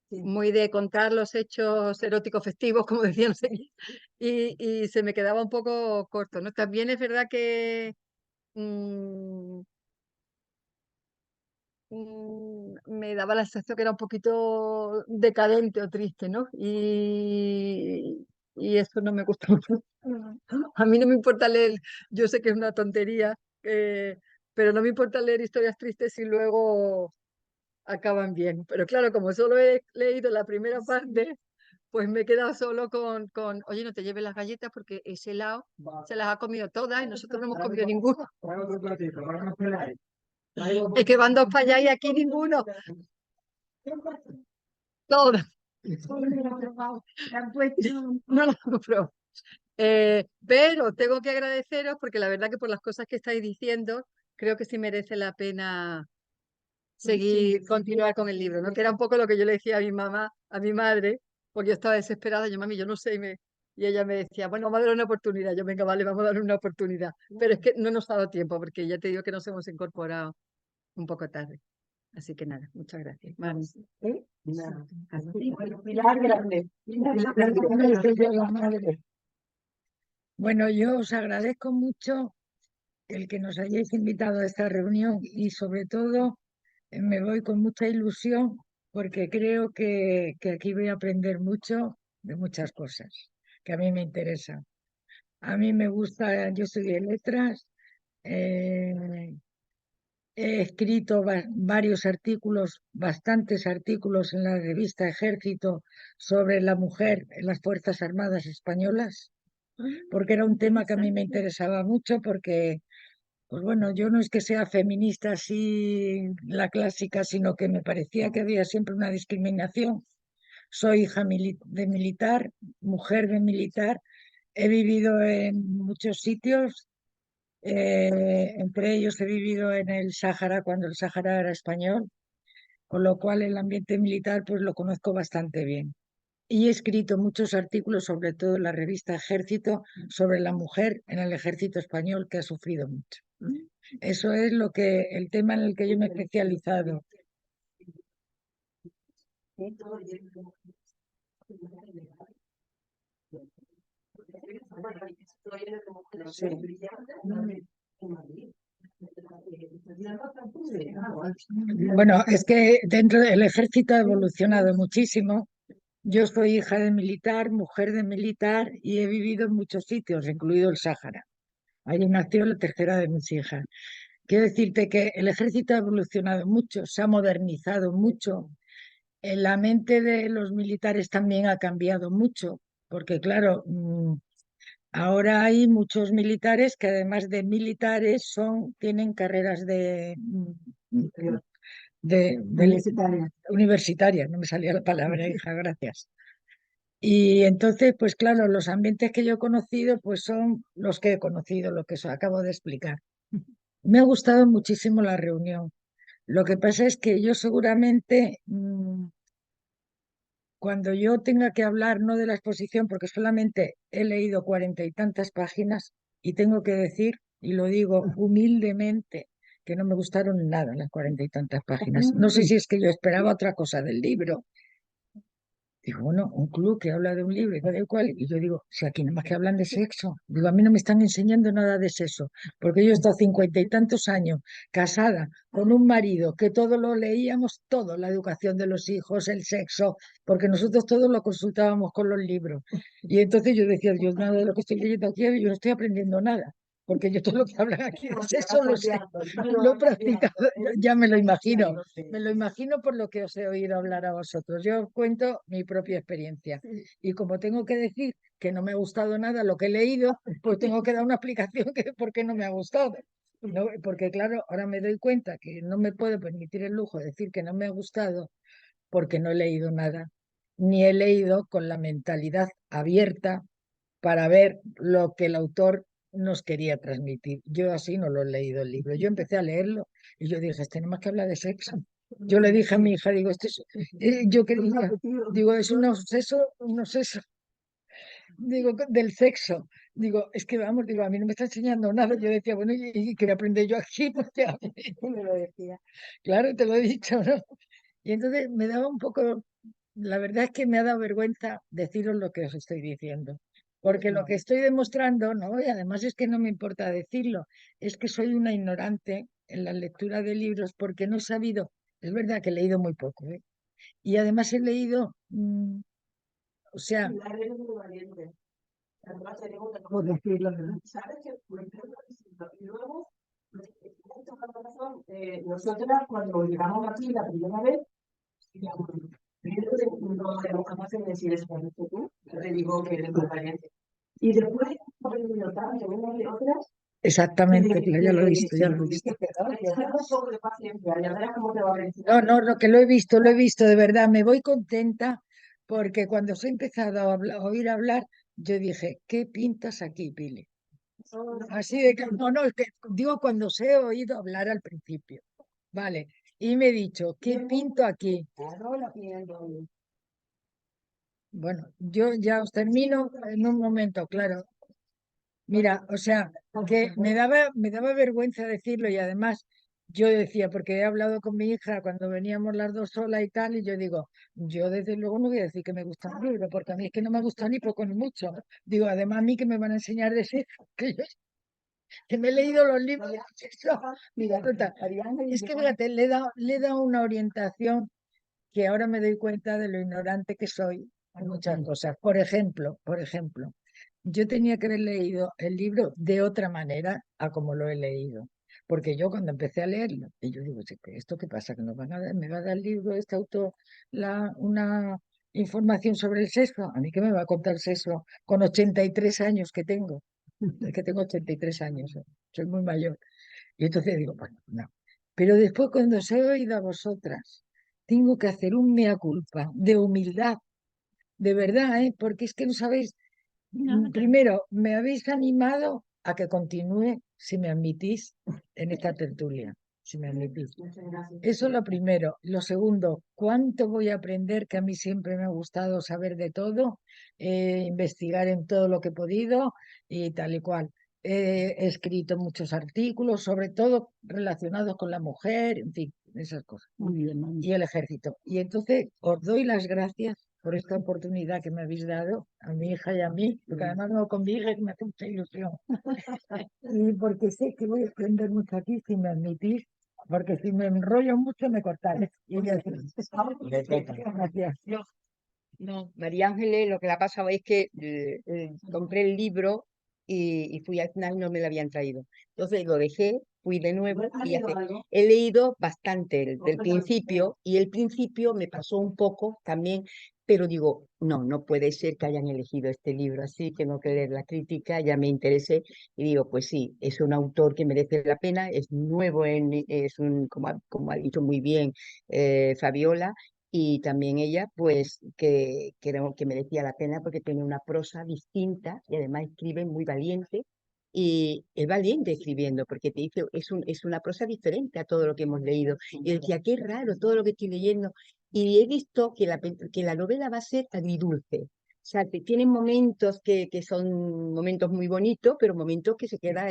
de contar los hechos eróticos festivos, como decían, no sé qué, y se me quedaba un poco corto, ¿no? También es verdad que me daba la sensación que era un poquito decadente o triste, ¿no? Y eso no me gustó mucho. A mí no me importa leer, yo sé que es una tontería, pero no me importa leer historias tristes si luego acaban bien. Pero claro, como solo he leído la primera parte, pues me he quedado solo oye, no te lleves las galletas porque ese helado se las ha comido todas y nosotros no hemos comido ninguno. Es que van dos para allá y aquí ninguno. Todas. No las compró. Pero tengo que agradeceros porque la verdad que por las cosas que estáis diciendo, creo que sí merece la pena continuar con el libro, ¿no? Que era un poco lo que yo le decía a mi mamá, a mi madre, porque yo estaba desesperada, yo mami, yo no sé, Y ella me decía, bueno, vamos a darle una oportunidad. Yo, venga, vale, vamos a darle una oportunidad. Pero es que no nos ha dado tiempo, porque ya te digo que nos hemos incorporado un poco tarde. Así que nada, muchas gracias. Mami. Nada. Así, bueno, Pilar Grande. Bueno, yo os agradezco mucho el que nos hayáis invitado a esta reunión y sobre todo me voy con mucha ilusión porque creo que aquí voy a aprender mucho de muchas cosas que a mí me interesan. A mí me gusta, yo soy de letras, eh, he escrito varios artículos, bastantes artículos en la revista Ejército sobre la mujer en las Fuerzas Armadas Españolas, porque era un tema que a mí me interesaba mucho, porque, pues bueno, yo no es que sea feminista así la clásica, sino que me parecía que había siempre una discriminación. Soy hija de militar, mujer de militar, he vivido en muchos sitios. Entre ellos he vivido en el Sáhara cuando el Sáhara era español, con lo cual el ambiente militar pues lo conozco bastante bien. Y he escrito muchos artículos, sobre todo en la revista Ejército, sobre la mujer en el ejército español, que ha sufrido mucho. Eso es el tema en el que yo me he especializado. Bueno, es que dentro del ejército ha evolucionado muchísimo. Yo soy hija de militar, mujer de militar y he vivido en muchos sitios, incluido el Sáhara. Ahí nació la tercera de mis hijas. Quiero decirte que el ejército ha evolucionado mucho, se ha modernizado mucho. La mente de los militares también ha cambiado mucho, porque claro, ahora hay muchos militares que además de militares tienen carreras universitarias, no me salía la palabra, hija, gracias. Y entonces, pues claro, los ambientes que yo he conocido, pues son los que he conocido, lo que os acabo de explicar. Me ha gustado muchísimo la reunión. Lo que pasa es que yo seguramente, cuando yo tenga que hablar, no de la exposición, porque solamente he leído 40 y tantas páginas, y tengo que decir, y lo digo humildemente, que no me gustaron nada las 40 y tantas páginas. No sé si es que yo esperaba otra cosa del libro. Digo, bueno, un club que habla de un libro y tal y cual, y yo digo, si aquí nada más que hablan de sexo, digo, a mí no me están enseñando nada de sexo, porque yo he estado 50 y tantos años casada con un marido que todo lo leíamos, todo, la educación de los hijos, el sexo, porque nosotros todos lo consultábamos con los libros. Y entonces yo decía, yo nada de lo que estoy leyendo aquí, yo no estoy aprendiendo nada. Porque yo todo lo que hablan aquí de sexo lo sé, lo he practicado, ya me lo imagino por lo que os he oído hablar a vosotros. Yo os cuento mi propia experiencia. Y como tengo que decir que no me ha gustado nada lo que he leído, pues tengo que dar una explicación de por qué no me ha gustado. ¿No? Porque claro, ahora me doy cuenta que no me puedo permitir el lujo de decir que no me ha gustado porque no he leído nada, ni he leído con la mentalidad abierta para ver lo que el autor nos quería transmitir. Yo así no lo he leído el libro. Yo empecé a leerlo y yo dije, tenemos que hablar de sexo. Yo le dije a mi hija, digo, yo quería, digo, es un obseso, digo, del sexo. Digo, es que vamos, digo, a mí no me está enseñando nada. Yo decía, bueno, ¿y qué aprender yo aquí? Pues me lo decía. Claro, te lo he dicho, ¿no? Y entonces me daba un poco, la verdad es que me ha dado vergüenza deciros lo que os estoy diciendo. Porque lo que estoy demostrando, ¿no? Y además es que no me importa decirlo, es que soy una ignorante en la lectura de libros porque no he sabido, es verdad que he leído muy poco, ¿eh? Y además he leído, o sea, Por decirlo, ¿no? Nosotras cuando llegamos aquí la primera vez, no éramos capaces de decir eso, tú, yo te digo que eres muy valiente. Y después, por el minuto, tenemos de otras. exactamente, ya lo he visto, ya lo he visto. No, no, que lo he visto, de verdad, me voy contenta porque cuando os he empezado a oír hablar, yo dije, ¿qué pintas aquí, Pili? Así de que, no, es que digo cuando os he oído hablar al principio, vale, y me he dicho, ¿qué pinto aquí? Bueno, yo ya os termino en un momento, claro. Mira, o sea, que me daba vergüenza decirlo y además yo decía, porque he hablado con mi hija cuando veníamos las dos solas y tal, y yo digo, yo desde luego no voy a decir que me gusta un libro, porque a mí es que no me gusta ni poco ni mucho. Digo, además a mí que me van a enseñar de eso, que me he leído los libros. Mira, total, es que fíjate, le he dado una orientación que ahora me doy cuenta de lo ignorante que soy en muchas cosas. Por ejemplo, yo tenía que haber leído el libro de otra manera a como lo he leído. Porque yo cuando empecé a leerlo, y yo digo, "Sí, ¿esto qué pasa? ¿Que nos van a dar, me va a dar el libro este autor una información sobre el sexo? ¿A mí qué me va a contar sexo con 83 años que tengo? Es que tengo 83 años, soy muy mayor. Y entonces digo, bueno, no. Pero después cuando os he oído a vosotras, tengo que hacer un mea culpa de humildad, de verdad, ¿eh? Porque es que no sabéis, No, primero, me habéis animado a que continúe, si me admitís, en esta tertulia, si me admitís. Eso es lo primero. Lo segundo, ¿cuánto voy a aprender? Que a mí siempre me ha gustado saber de todo, investigar en todo lo que he podido y tal y cual. He escrito muchos artículos, sobre todo relacionados con la mujer, en fin, esas cosas. Muy bien, mami. Y el ejército. Y entonces os doy las gracias por esta oportunidad que me habéis dado, a mi hija y a mí, porque además no con mi hija, que me hace mucha ilusión. Y porque sé que voy a aprender mucho aquí, si me admitís, porque si me enrollo mucho me cortáis. Y ya gracias. No, María Ángeles, lo que le ha pasado es que compré el libro y fui al final y no me lo habían traído. Entonces lo dejé, fui de nuevo y he leído bastante del principio y el principio me pasó un poco también, pero digo, no, no puede ser que hayan elegido este libro así, tengo que leer la crítica, ya me interesé y digo, pues sí, es un autor que merece la pena, es nuevo, es un, como ha dicho muy bien Fabiola, y también ella, pues, que merecía la pena porque tiene una prosa distinta y además escribe muy valiente. Y es valiente escribiendo porque te dice, es una prosa diferente a todo lo que hemos leído. Y yo decía, qué raro todo lo que estoy leyendo. Y he visto que la novela va a ser agridulce. O sea, tienen momentos que son momentos muy bonitos, pero momentos que se queda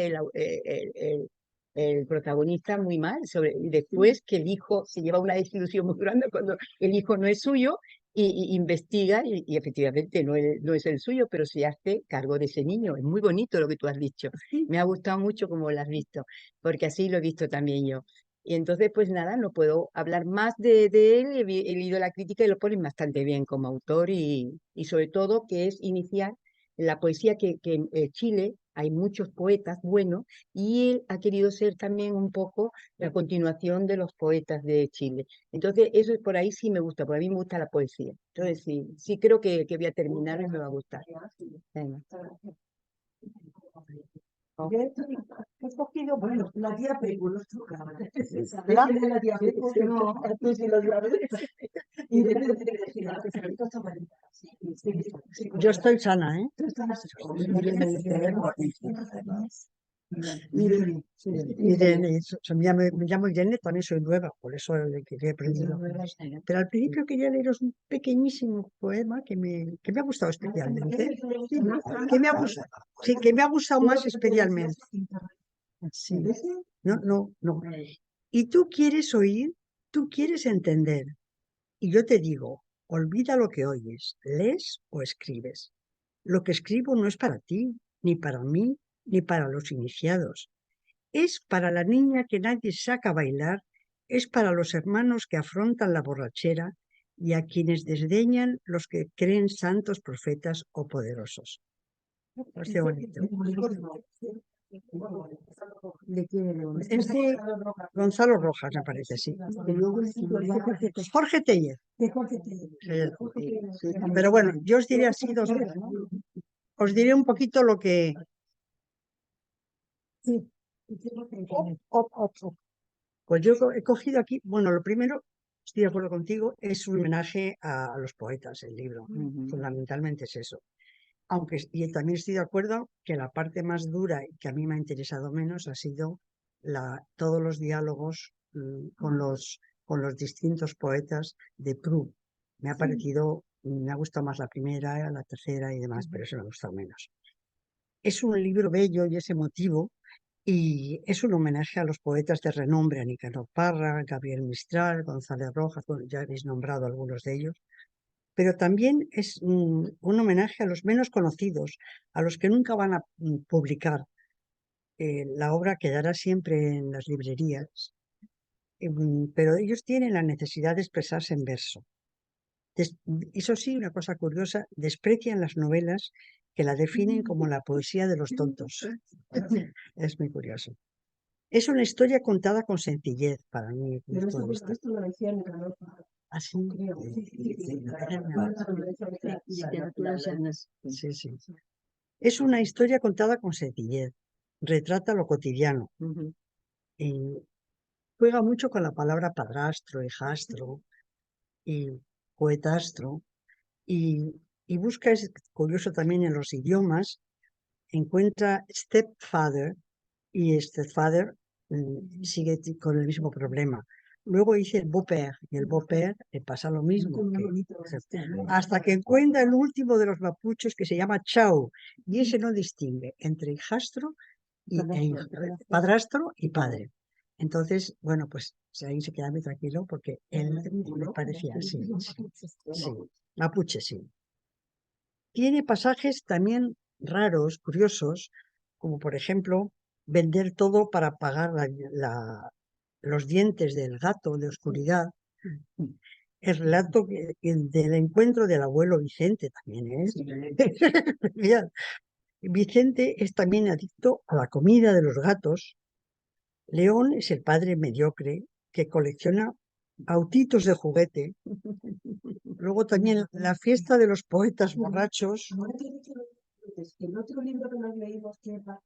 el protagonista muy mal, y después que el hijo se lleva una desilusión muy grande cuando el hijo no es suyo y investiga y efectivamente no es el suyo, pero se hace cargo de ese niño. Es muy bonito lo que tú has dicho. Me ha gustado mucho como lo has visto, porque así lo he visto también yo. Y entonces, pues nada, no puedo hablar más de él. He leído la crítica y lo ponen bastante bien como autor y sobre todo que es iniciar la poesía que en Chile hay muchos poetas buenos y él ha querido ser también un poco la continuación de los poetas de Chile. Entonces, eso por ahí sí me gusta, porque a mí me gusta la poesía. Entonces, sí, sí creo que voy a terminar y me va a gustar. Venga. Yo he cogido, bueno, la tía Pecu, los ¿La? la tía Pecu, que no, tú sí lo sabes. Y debe de decir, Yo estoy sana, ¿eh? Irene, me llamo Irene, también soy nueva, por eso le quería aprender. Pero al principio quería leeros un pequeñísimo poema que me ha gustado especialmente. Sí, que me ha gustado más especialmente. Sí. No, no, no. Y tú quieres oír, tú quieres entender. Y yo te digo, olvida lo que oyes, lees o escribes. Lo que escribo no es para ti, ni para mí, ni para los iniciados. Es para la niña que nadie saca a bailar, es para los hermanos que afrontan la borrachera y a quienes desdeñan los que creen santos profetas o poderosos. Parece bonito. Es de Gonzalo Rojas, me parece, sí. Jorge Tellez. Pero bueno, yo os diré así os diré un poquito lo que... Pues yo he cogido aquí, bueno, lo primero, estoy de acuerdo contigo, es un homenaje a los poetas, el libro. Fundamentalmente es eso. Aunque, y también estoy de acuerdo que la parte más dura y que a mí me ha interesado menos ha sido todos los diálogos con los distintos poetas de Proust. Me ha parecido me ha gustado más la primera, la tercera y demás, pero eso me ha gustado menos. Es un libro bello y es emotivo y es un homenaje a los poetas de renombre, a Nicanor Parra, Gabriel Mistral, González Rojas, bueno, ya habéis nombrado algunos de ellos, pero también es un homenaje a los menos conocidos, a los que nunca van a publicar. La obra quedará siempre en las librerías, pero ellos tienen la necesidad de expresarse en verso. Eso sí, una cosa curiosa, desprecian las novelas que la definen como la poesía de los tontos. Es muy curioso. Es una historia contada con sencillez, para mí. Pero esto lo decía Nicanor Parra. Así. Creo. Literatura llana. Sí, sí. Es una historia contada con sencillez. Retrata lo cotidiano. Y juega mucho con la palabra padrastro, hijastro y poetastro. Y busca, es curioso también en los idiomas, encuentra stepfather y stepfather sigue con el mismo problema. Luego dice el beau-père y el beau-père le pasa lo mismo. Hasta que encuentra el último de los mapuches que se llama Chau y ese no distingue entre hijastro y padrastro y padre. Entonces, bueno, pues ahí se queda muy tranquilo porque él le parecía así. Sí, mapuche, sí. Tiene pasajes también raros, curiosos, como por ejemplo, vender todo para pagar los dientes del gato de oscuridad. El relato del encuentro del abuelo Vicente también es. Vicente es también adicto a la comida de los gatos. León es el padre mediocre que colecciona autitos de juguete. Luego también la fiesta de los poetas borrachos. El otro libro que nos leímos, Tierra.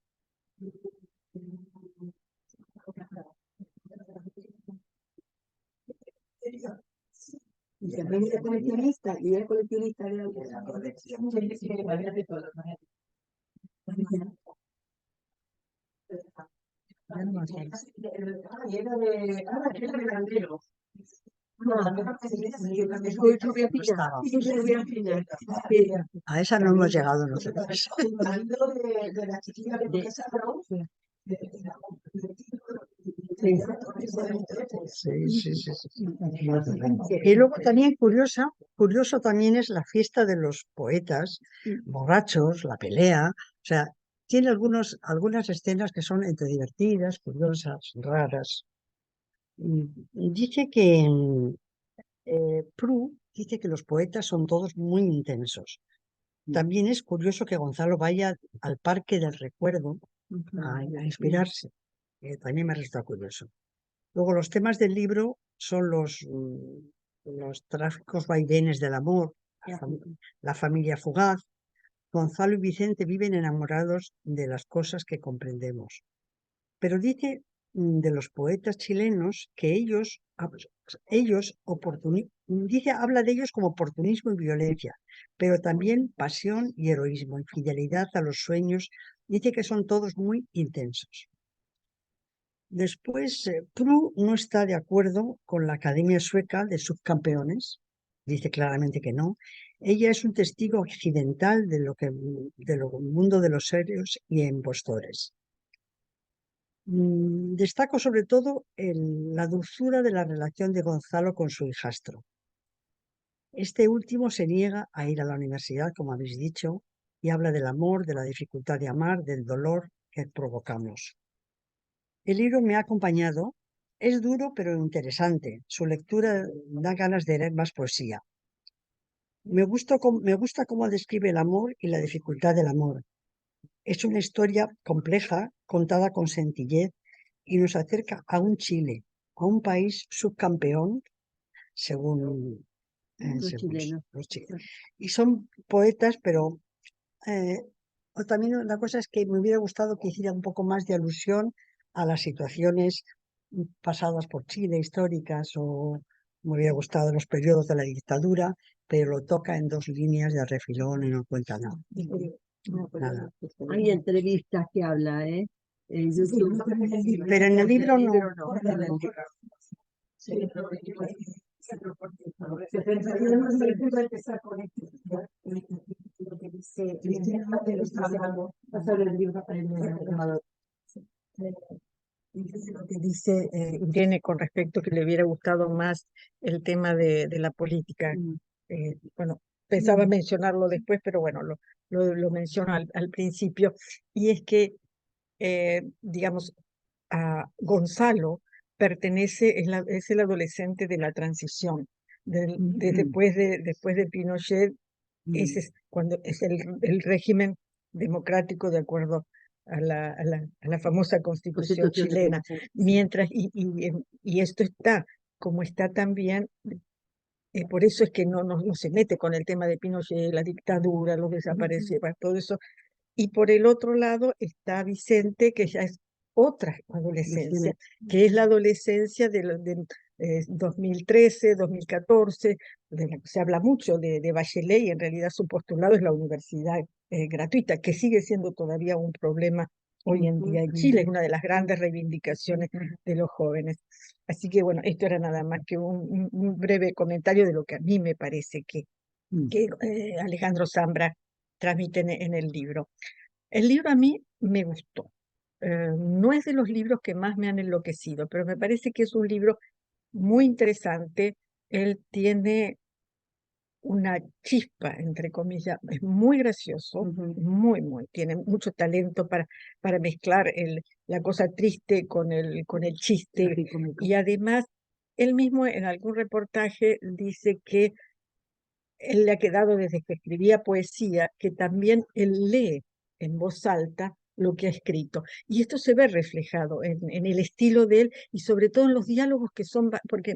Y también era coleccionista, y era coleccionista de la colección. Era de Landero. A esa no hemos llegado nosotros. De la chiquilla de Sí. Y luego también curioso también es la fiesta de los poetas borrachos, la pelea, o sea, tiene algunas escenas que son entre divertidas, curiosas, raras. Y dice que Proust dice que los poetas son todos muy intensos. También es curioso que Gonzalo vaya al Parque del Recuerdo a inspirarse. También me resulta curioso. Luego los temas del libro son los trágicos vaivenes del amor, la familia fugaz. Gonzalo y Vicente viven enamorados de las cosas que comprendemos. Pero dice de los poetas chilenos que habla de ellos como oportunismo y violencia, pero también pasión y heroísmo y fidelidad a los sueños. Dice que son todos muy intensos. Después, Proust no está de acuerdo con la Academia Sueca de Subcampeones, dice claramente que no. Ella es un testigo accidental del mundo de los serios y impostores. Destaco sobre todo la dulzura de la relación de Gonzalo con su hijastro. Este último se niega a ir a la universidad, como habéis dicho, y habla del amor, de la dificultad de amar, del dolor que provocamos. El libro me ha acompañado. Es duro pero interesante. Su lectura da ganas de leer más poesía. Me gusta cómo describe el amor y la dificultad del amor. Es una historia compleja, contada con sencillez, y nos acerca a un Chile, a un país subcampeón, según Los chilenos. los chilenos. Y son poetas, pero también la cosa es que me hubiera gustado que hiciera un poco más de alusión a las situaciones pasadas por Chile, históricas, o me hubiera gustado los periodos de la dictadura, pero lo toca en 2 líneas de refilón y no cuenta nada. Nada. Hay entrevistas que habla, ¿eh? En YouTube. Pero en el libro no. Se pensaría en una lectura empezar con esto, lo que dice, pasar el libro para el Lo que dice Irene con respecto que le hubiera gustado más el tema de la política. Bueno, pensaba mencionarlo después, pero bueno, lo menciono al principio. Y es que, digamos, a Gonzalo pertenece, es el adolescente de la transición. Después de Pinochet, ese es cuando es el régimen democrático de acuerdo a la famosa constitución chilena. Mientras, y esto está, como está también, por eso es que no se mete con el tema de Pinochet, la dictadura, los desaparecidos, todo eso. Y por el otro lado está Vicente, que ya es otra adolescencia, que es la adolescencia de 2013, 2014, se habla mucho de Bachelet y en realidad su postulado es la universidad gratuita, que sigue siendo todavía un problema hoy en día en Chile, es una de las grandes reivindicaciones de los jóvenes. Así que bueno, esto era nada más que un breve comentario de lo que a mí me parece que Alejandro Zambra transmite en el libro. El libro a mí me gustó. No es de los libros que más me han enloquecido, pero me parece que es un libro muy interesante. Él tiene una chispa, entre comillas, es muy gracioso, tiene mucho talento para mezclar la cosa triste con el chiste. Y además, él mismo en algún reportaje dice que él le ha quedado desde que escribía poesía, que también él lee en voz alta lo que ha escrito. Y esto se ve reflejado en el estilo de él y sobre todo en los diálogos que son, porque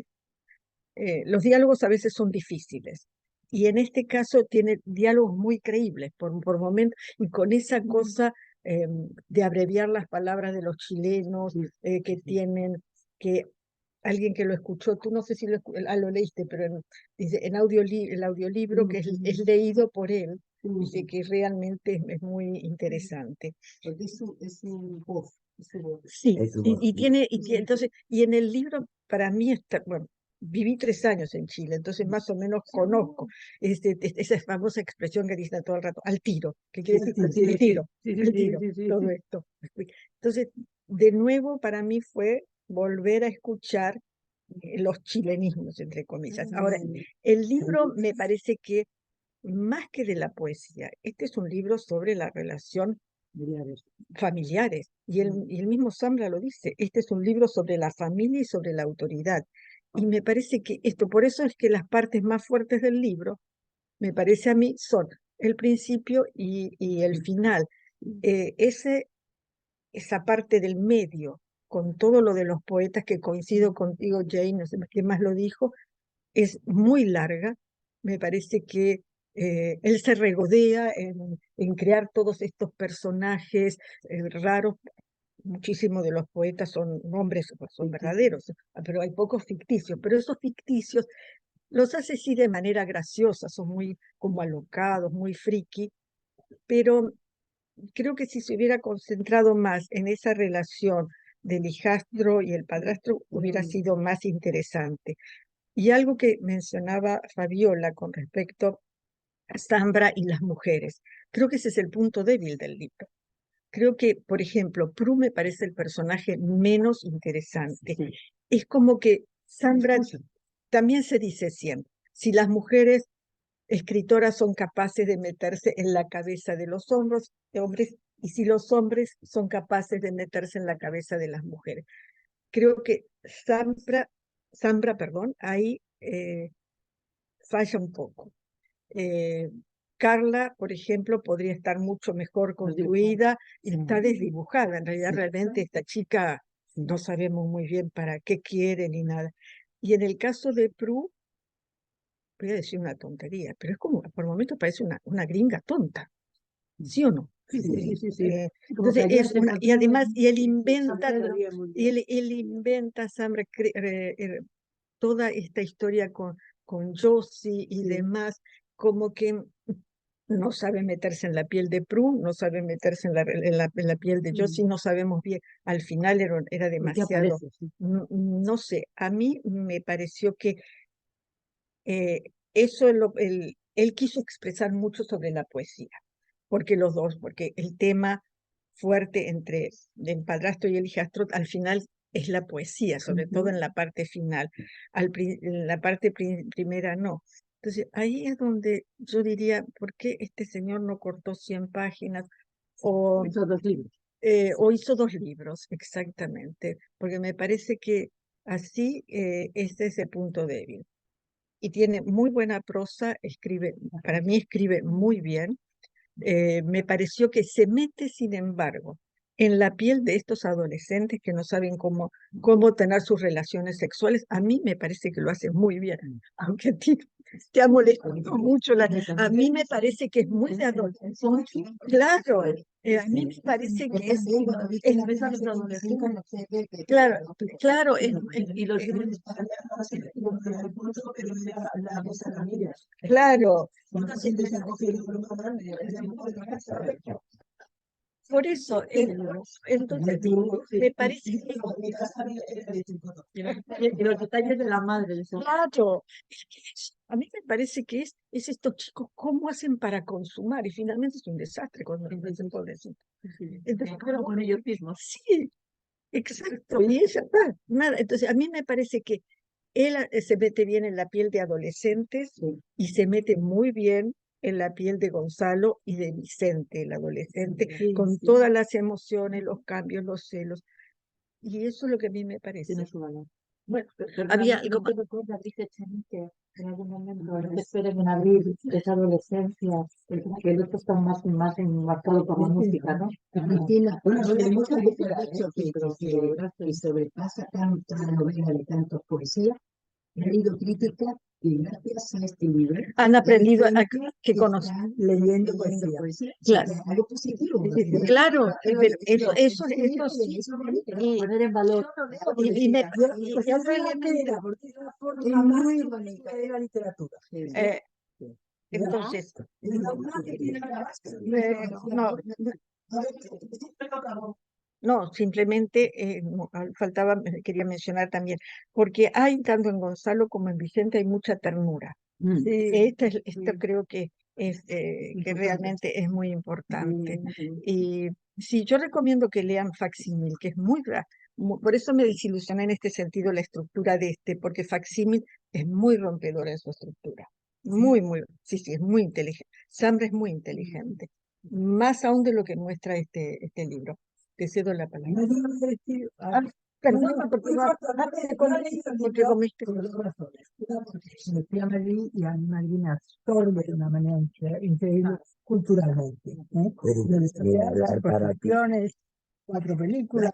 los diálogos a veces son difíciles. Y en este caso tiene diálogos muy creíbles por momentos, y con esa cosa de abreviar las palabras de los chilenos que tienen, que alguien que lo escuchó, tú no sé si lo leíste, pero dice el audiolibro que es leído por él, dice que realmente es muy interesante. Es un voz. Sí, entonces, y en el libro para mí está, bueno, viví 3 años en Chile, entonces más o menos conozco esa famosa expresión que dicen todo el rato, al tiro, que quiere decir al tiro, todo esto. Entonces, de nuevo para mí fue volver a escuchar los chilenismos, entre comillas. Ahora, el libro me parece que más que de la poesía, este es un libro sobre la relación familiares. Y el mismo Zambra lo dice, este es un libro sobre la familia y sobre la autoridad. Y me parece que por eso es que las partes más fuertes del libro, me parece a mí, son el principio y el final. Esa parte del medio, con todo lo de los poetas, que coincido contigo, Jane, no sé quién más lo dijo, es muy larga. Me parece que él se regodea en crear todos estos personajes raros. Muchísimos de los poetas son nombres, son verdaderos, pero hay pocos ficticios. Pero esos ficticios los hace sí de manera graciosa, son muy como alocados, muy friki, pero creo que si se hubiera concentrado más en esa relación del hijastro y el padrastro, hubiera sido más interesante. Y algo que mencionaba Fabiola con respecto a Zambra y las mujeres, creo que ese es el punto débil del libro. Creo que, por ejemplo, Prue me parece el personaje menos interesante. Sí. Es como que Zambra también se dice siempre, si las mujeres escritoras son capaces de meterse en la cabeza de los hombres, y si los hombres son capaces de meterse en la cabeza de las mujeres. Creo que Zambra, ahí falla un poco. Carla, por ejemplo, podría estar mucho mejor construida y está desdibujada. En realidad, realmente esta chica no sabemos muy bien para qué quiere ni nada. Y en el caso de Prue, voy a decir una tontería, pero es como, por momentos parece una gringa tonta, ¿sí o no? Sí. Entonces y además, y él inventa, Zambra, toda esta historia con Josie y demás, como que no sabe meterse en la piel de Prue, no sabe meterse en la piel de Josie, no sabemos bien, al final era demasiado, no sé, a mí me pareció que Eso es él quiso expresar mucho sobre la poesía, porque el tema fuerte entre el padrastro y el hijastro al final es la poesía, sobre todo en la parte final, en la parte primera no. Entonces ahí es donde yo diría, ¿por qué este señor no cortó 100 páginas o Hizo 2 libros. o hizo 2 libros? Exactamente, porque me parece que así es ese punto débil. Y tiene muy buena prosa, para mí escribe muy bien. Me pareció que se mete, sin embargo, en la piel de estos adolescentes que no saben cómo tener sus relaciones sexuales. A mí me parece que lo hace muy bien, aunque a ti te ha molestado mucho. A mí me parece que es muy de adolescente. Claro, a mí me parece que es claro, claro, y los claro. Por eso, entonces, me parece que Y los detalles de la madre. claro, es que a mí me parece que es estos chicos cómo hacen para consumar y finalmente es un desastre cuando los dicen pobrecitos. Entonces, Pero con ellos mismos. sí, exacto, y ella está, nada. Entonces, a mí me parece que él se mete bien en la piel de adolescentes y se mete muy bien en la piel de Gonzalo y de Vicente, el adolescente, con todas las emociones, los cambios, los celos. Y eso es lo que a mí me parece. Tiene su valor. Bueno, Había, había, ¿no te recuerdas, dice Chani, que en algún momento no te esperen en abril esa adolescencia, que el otro está más enmarcado por la música, ¿no? Bueno, hay mucha gente que ha dicho que sobrepasa tanto la novela de tanto poesía. He leído críticas y gracias a este libro han aprendido que están leyendo poesía. Claro. Algo positivo. Claro, pero eso sí. Poner en valor. Y me Pues es muy bonita, porque es una forma muy bonita de la literatura. entonces, no, no, simplemente quería mencionar también, porque hay tanto en Gonzalo como en Vicente hay mucha ternura. Esto creo que que realmente es muy importante. Y sí, yo recomiendo que lean Facsímil, que es por eso me desilusioné en este sentido la estructura de porque Facsímil es muy rompedora en su estructura. Sí, es muy inteligente. Sandra es muy inteligente, más aún de lo que muestra este libro. Te cedo la palabra. Perdón, porque comiste. Me fui a Madrid y a Madrid me absorbe de una manera increíble culturalmente. Me gustaría las exposiciones, 4 películas,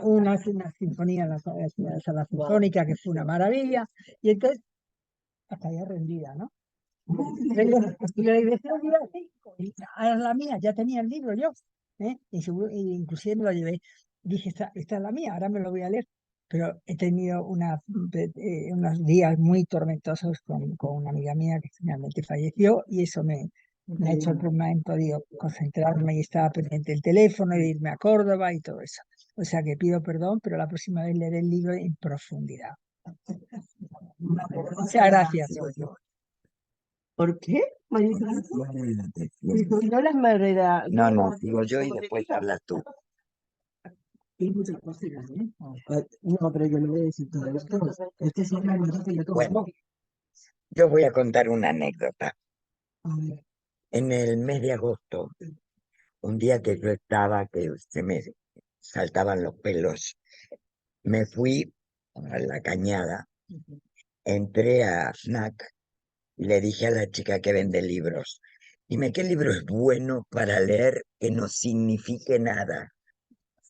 una sinfonía en la sala sinfónica que fue una maravilla, y entonces hasta ya rendida, ¿no? Y regresé al día 5, y a la mía, ya tenía el libro yo, y inclusive me lo llevé, dije, esta es la mía, ahora me lo voy a leer, pero he tenido unos días muy tormentosos con una amiga mía que finalmente falleció, y eso me ha hecho por un momento, digo, concentrarme, y estaba pendiente del teléfono, y de irme a Córdoba y todo eso. O sea que pido perdón, pero la próxima vez leeré el libro en profundidad. Muchas gracias. ¿Por qué? No las maneras. No, digo yo y después hablas tú. Hay muchas cosas, ¿eh? No, pero yo no voy a decir todo esto. Este es una cosa que yo Bueno, yo voy a contar una anécdota. tomo. En el mes de agosto, un día que yo estaba, que se me saltaban los pelos, me fui a la Cañada, entré a FNAC y le dije a la chica que vende libros, dime qué libro es bueno para leer que no signifique nada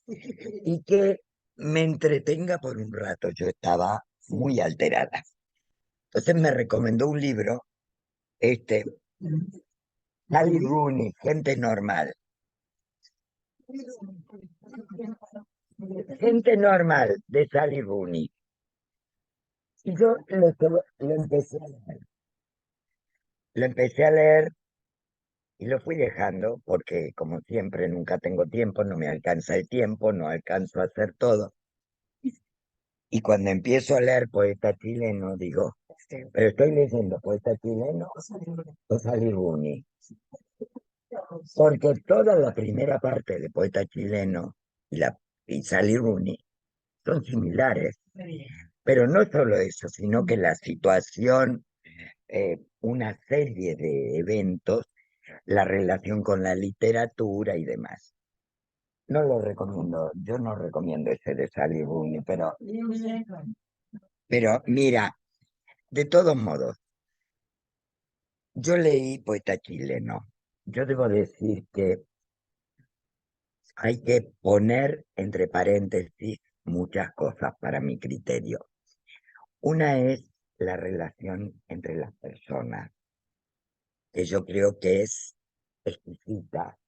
y que me entretenga por un rato. Yo estaba muy alterada. Entonces me recomendó un libro, Sally Rooney, Gente Normal. Gente Normal, de Sally Rooney. Y yo lo empecé a leer. Lo empecé a leer y lo fui dejando porque, como siempre, nunca tengo tiempo, no me alcanza el tiempo, no alcanzo a hacer todo. Y cuando empiezo a leer poeta chileno, digo, pero estoy leyendo poeta chileno o Sally Rooney, porque toda la primera parte de poeta chileno y Sally Rooney son similares, pero no solo eso, sino que la situación, una serie de eventos, la relación con la literatura y demás. No lo recomiendo, yo no recomiendo ese de Sally Rooney, pero mira, de todos modos, yo leí poeta chileno. Yo debo decir que hay que poner entre paréntesis muchas cosas para mi criterio. Una es la relación entre las personas, que yo creo que es exquisita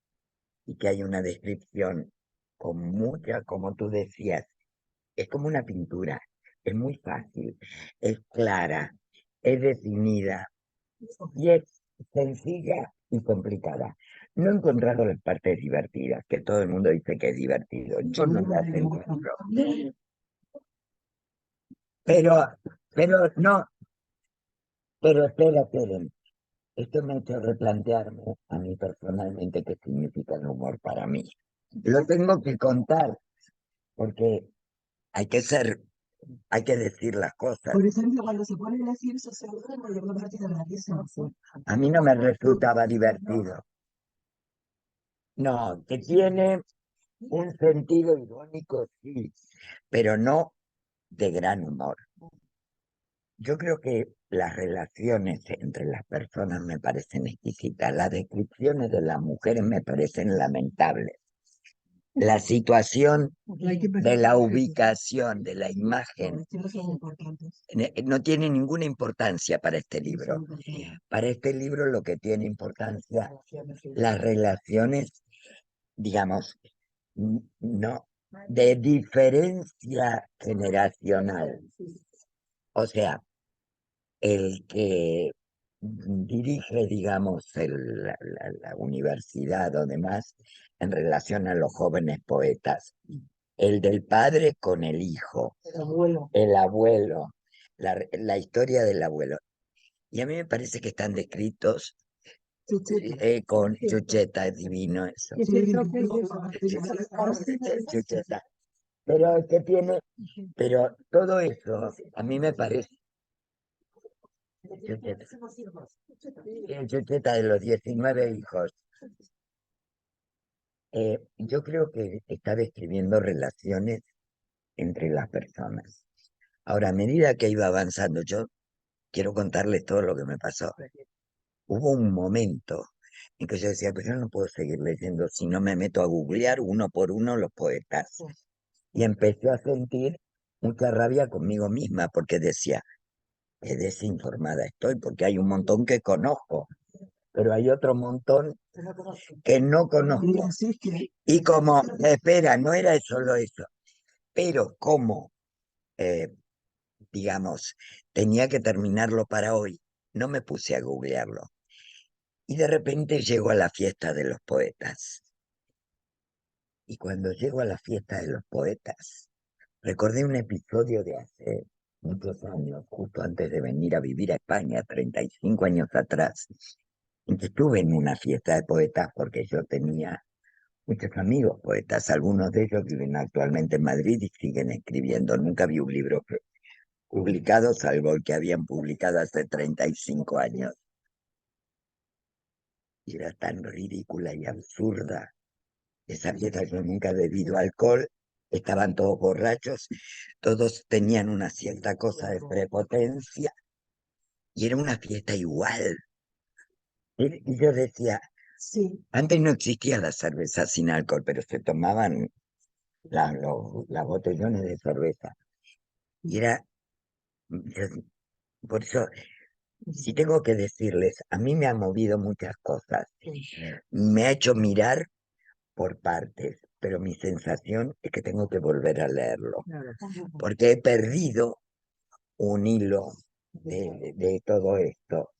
y que hay una descripción con mucha, como tú decías, es como una pintura, es muy fácil, es clara, es definida y es sencilla y complicada. No he encontrado las partes divertidas, que todo el mundo dice que es divertido. Yo no las encuentro. Pero no, pero espérate, esto me ha hecho replantearme a mí personalmente qué significa el humor para mí. Lo tengo que contar, porque hay que decir las cosas. Por ejemplo, cuando se pone a decir eso, se aburre, yo me partí de la risa. A mí no me resultaba divertido. No, que tiene un sentido irónico, sí, pero no de gran humor. Yo creo que las relaciones entre las personas me parecen exquisitas, las descripciones de las mujeres me parecen lamentables. La situación de la ubicación, de la imagen, no tiene ninguna importancia para este libro. Para este libro lo que tiene importancia, las relaciones, digamos, no, de diferencia generacional. O sea, el que dirige, digamos, la universidad o demás en relación a los jóvenes poetas. El del padre con el hijo, el abuelo, la historia del abuelo. Y a mí me parece que están descritos con Chucheta, es divino eso. Chucheta. Pero es que tiene, pero todo eso a mí me parece. Chucheta de los 19 hijos. Yo creo que está describiendo relaciones entre las personas. Ahora, a medida que iba avanzando, yo quiero contarles todo lo que me pasó. Hubo un momento en que yo decía, pues yo no puedo seguir leyendo si no me meto a googlear uno por uno los poetas. Y empecé a sentir mucha rabia conmigo misma, porque decía, qué desinformada estoy, porque hay un montón que conozco, pero hay otro montón que no conozco. Y como, espera, no era solo eso, pero como, digamos, tenía que terminarlo para hoy, no me puse a googlearlo. Y de repente llego a la fiesta de los poetas. Y cuando llego a la fiesta de los poetas, recordé un episodio de hace muchos años, justo antes de venir a vivir a España, 35 años atrás, en que estuve en una fiesta de poetas porque yo tenía muchos amigos poetas, algunos de ellos viven actualmente en Madrid y siguen escribiendo. Nunca vi un libro publicado, salvo el que habían publicado hace 35 años. Y era tan ridícula y absurda esa fiesta. Yo nunca he bebido alcohol, estaban todos borrachos, todos tenían una cierta cosa de prepotencia y era una fiesta igual. Y yo decía, antes no existía la cerveza sin alcohol, pero se tomaban las botellones de cerveza. Y era, por eso, si tengo que decirles, a mí me ha movido muchas cosas. Me ha hecho mirar por partes, pero mi sensación es que tengo que volver a leerlo, porque he perdido un hilo de todo esto.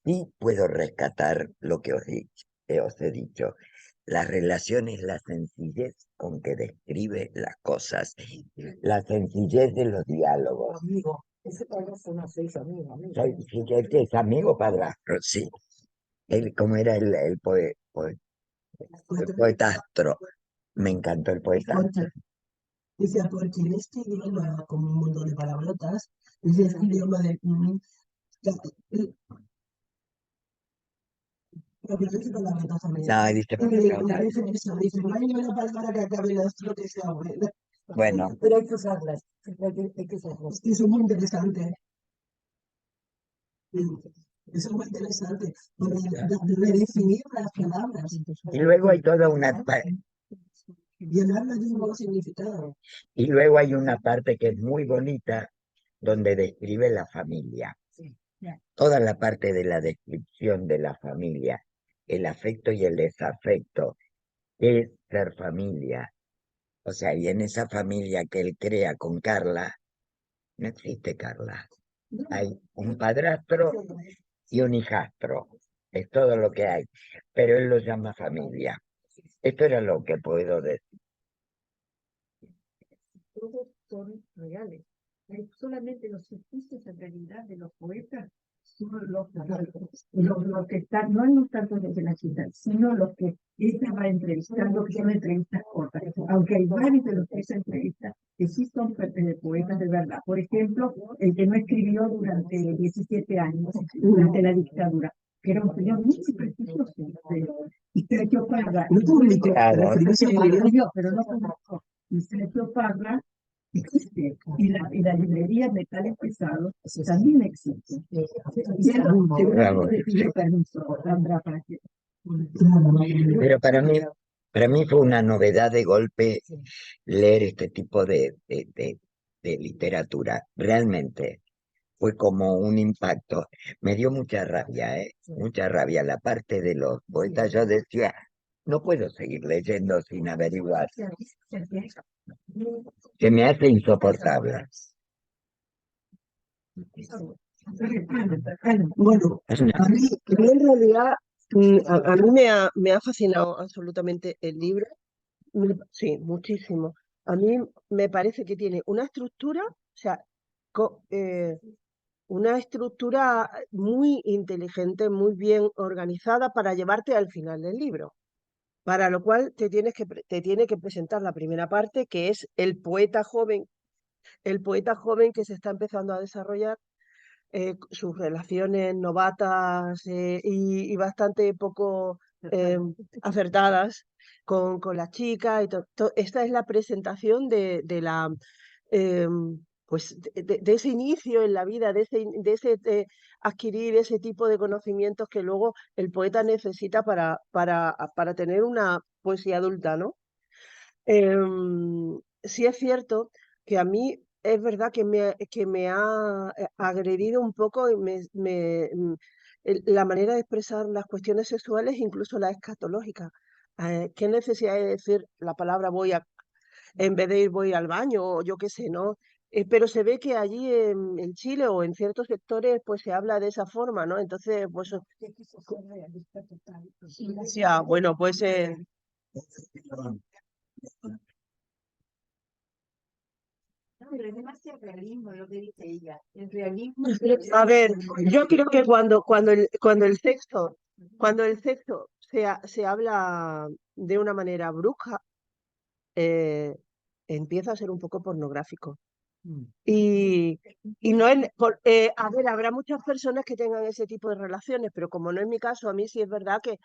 Sí puedo rescatar lo que os he dicho. Las relaciones, la sencillez con que describe las cosas, la sencillez de los diálogos. Ese padrastro no se hizo amigo, amigo. Sí, que es amigo padrastro, sí. Él, como era el poetastro. Me encantó el poetastro. Dice, porque en este idioma, como un mundo de palabrotas, dice, este idioma de... Pero que dice palabrotas también. No, dice palabrotas. Dice, no hay una palabra que acabe en astro que sea buena. Bueno, Pero hay que usarlas. Hay que usarlas. Eso es muy interesante. Eso es muy interesante. Redefinir las palabras. y luego hay toda una Llenarlas de un nuevo significado. y luego hay una parte que es muy bonita donde describe la familia. Toda la parte de la descripción de la familia, el afecto y el desafecto, es ser familia. O sea, y en esa familia que él crea con Carla, no existe Carla. Hay un padrastro y un hijastro. Es todo lo que hay. Pero él lo llama familia. Esto era lo que puedo decir. Todos son reales. Solamente los ficticios en realidad de los poetas son los que están, no en los cantos de la ciudad, sino los que ella va entrevistando, que son entrevistas cortas. Aunque hay varios de los que esa entrevista que sí son poetas de verdad. Por ejemplo, el que no escribió durante 17 años, durante la dictadura, que era un señor muy prestigioso, y Sergio Parra, pero no publicó. Y Sergio Parra existe, y la librería de metales pesados también existe. Pero para mí fue una novedad de golpe leer este tipo de literatura. Realmente fue como un impacto. Me dio mucha rabia, mucha rabia. La parte de los poetas, yo decía, no puedo seguir leyendo sin averiguar. Se me hace insoportable. Bueno, a mí en realidad, a mí me ha fascinado absolutamente el libro. Sí, muchísimo. A mí me parece que tiene una estructura, o sea, una estructura muy inteligente, muy bien organizada para llevarte al final del libro. Para lo cual te tiene que presentar la primera parte, que es el poeta joven que se está empezando a desarrollar, sus relaciones novatas y bastante poco acertadas con las chicas. Esta es la presentación de la pues de ese inicio en la vida, de ese adquirir ese tipo de conocimientos que luego el poeta necesita para tener una poesía adulta, ¿no? Sí es cierto que a mí es verdad que me ha agredido un poco y la manera de expresar las cuestiones sexuales, incluso la escatológica. ¿Qué necesidad de decir la palabra en vez de ir voy al baño o yo qué sé, ¿no? Pero se ve que allí en Chile o en ciertos sectores pues se habla de esa forma, ¿no? Entonces, pues bueno, pues Es demasiado realismo lo que dice ella. El realismo. a ver, yo creo que cuando el sexo se habla de una manera brusca, empieza a ser un poco pornográfico. Y no a ver, habrá muchas personas que tengan ese tipo de relaciones, pero como no es mi caso, a mí sí es verdad que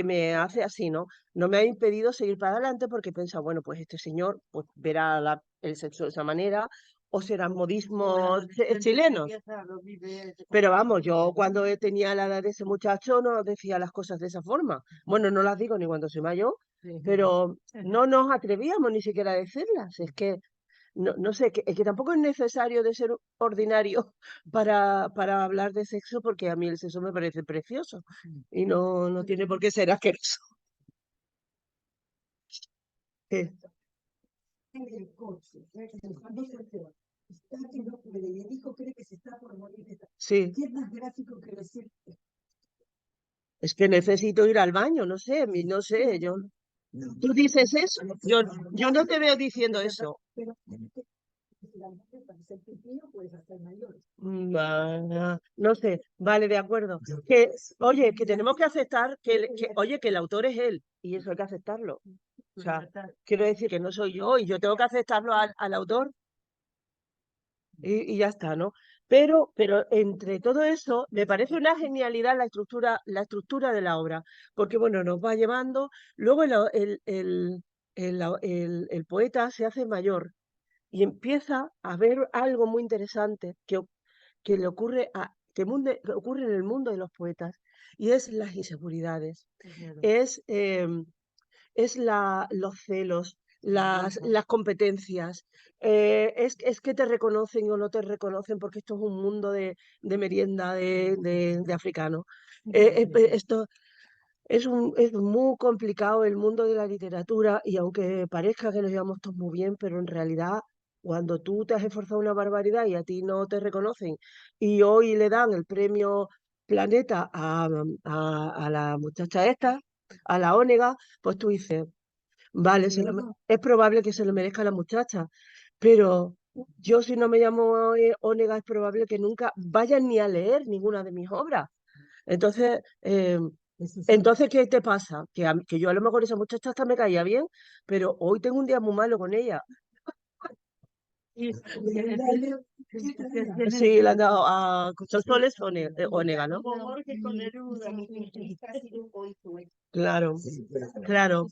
me hace así, ¿no? No me ha impedido seguir para adelante porque he pensado, bueno, pues este señor pues, verá el sexo de esa manera o serán modismos chilenos. Pero vamos, yo cuando tenía la edad de ese muchacho no decía las cosas de esa forma. Bueno, no las digo ni cuando soy mayor, pero no nos atrevíamos ni siquiera a decirlas. Es que no sé, que tampoco es necesario de ser ordinario para hablar de sexo, porque a mí el sexo me parece precioso y no tiene por qué ser asqueroso. El coche, está que no puede, y el hijo cree que se está por morir. Sí. ¿Qué es más gráfico que decir? Es que necesito ir al baño, no sé, yo. ¿Tú dices eso? Yo no te veo diciendo eso. ser pequeño, puedes hacer mayor. No sé, vale, de acuerdo. Que, oye, que tenemos que aceptar oye, que el autor es él, y eso hay que aceptarlo. O sea, quiero decir que no soy yo, y yo tengo que aceptarlo al autor, y ya está, ¿no? Pero entre todo eso, me parece una genialidad la estructura de la obra, porque bueno, nos va llevando, luego el poeta se hace mayor y empieza a ver algo muy interesante que le ocurre que ocurre en el mundo de los poetas, y es las inseguridades, es los celos, las competencias, es que te reconocen o no te reconocen, porque esto es un mundo de merienda de africano. Esto es muy complicado el mundo de la literatura, y aunque parezca que nos llevamos todos muy bien, pero en realidad cuando tú te has esforzado una barbaridad y a ti no te reconocen, y hoy le dan el premio Planeta a la muchacha esta, a la Ónega, pues tú dices, vale, es probable que se lo merezca la muchacha, pero yo, si no me llamo Ónega, es probable que nunca vayan ni a leer ninguna de mis obras. Entonces, ¿qué te pasa? Que yo a lo mejor esa muchacha hasta me caía bien, pero hoy tengo un día muy malo con ella. Sí, le han dado a Sonsoles Onega, ¿no? Claro, claro.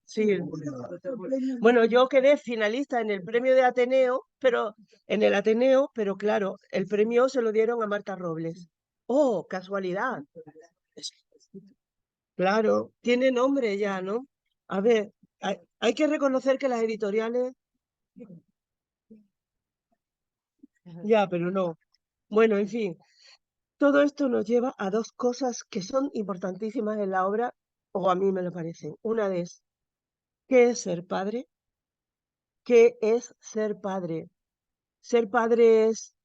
Sí. Bueno, yo quedé finalista en el premio de Ateneo, pero claro, el premio se lo dieron a Marta Robles. Oh, casualidad. Claro, tiene nombre ya, ¿no? A ver, hay que reconocer que las editoriales... Ya, pero no. Bueno, en fin, todo esto nos lleva a dos cosas que son importantísimas en la obra, o a mí me lo parecen. Una es, ¿qué es ser padre? ¿Qué es ser padre? Ser padre es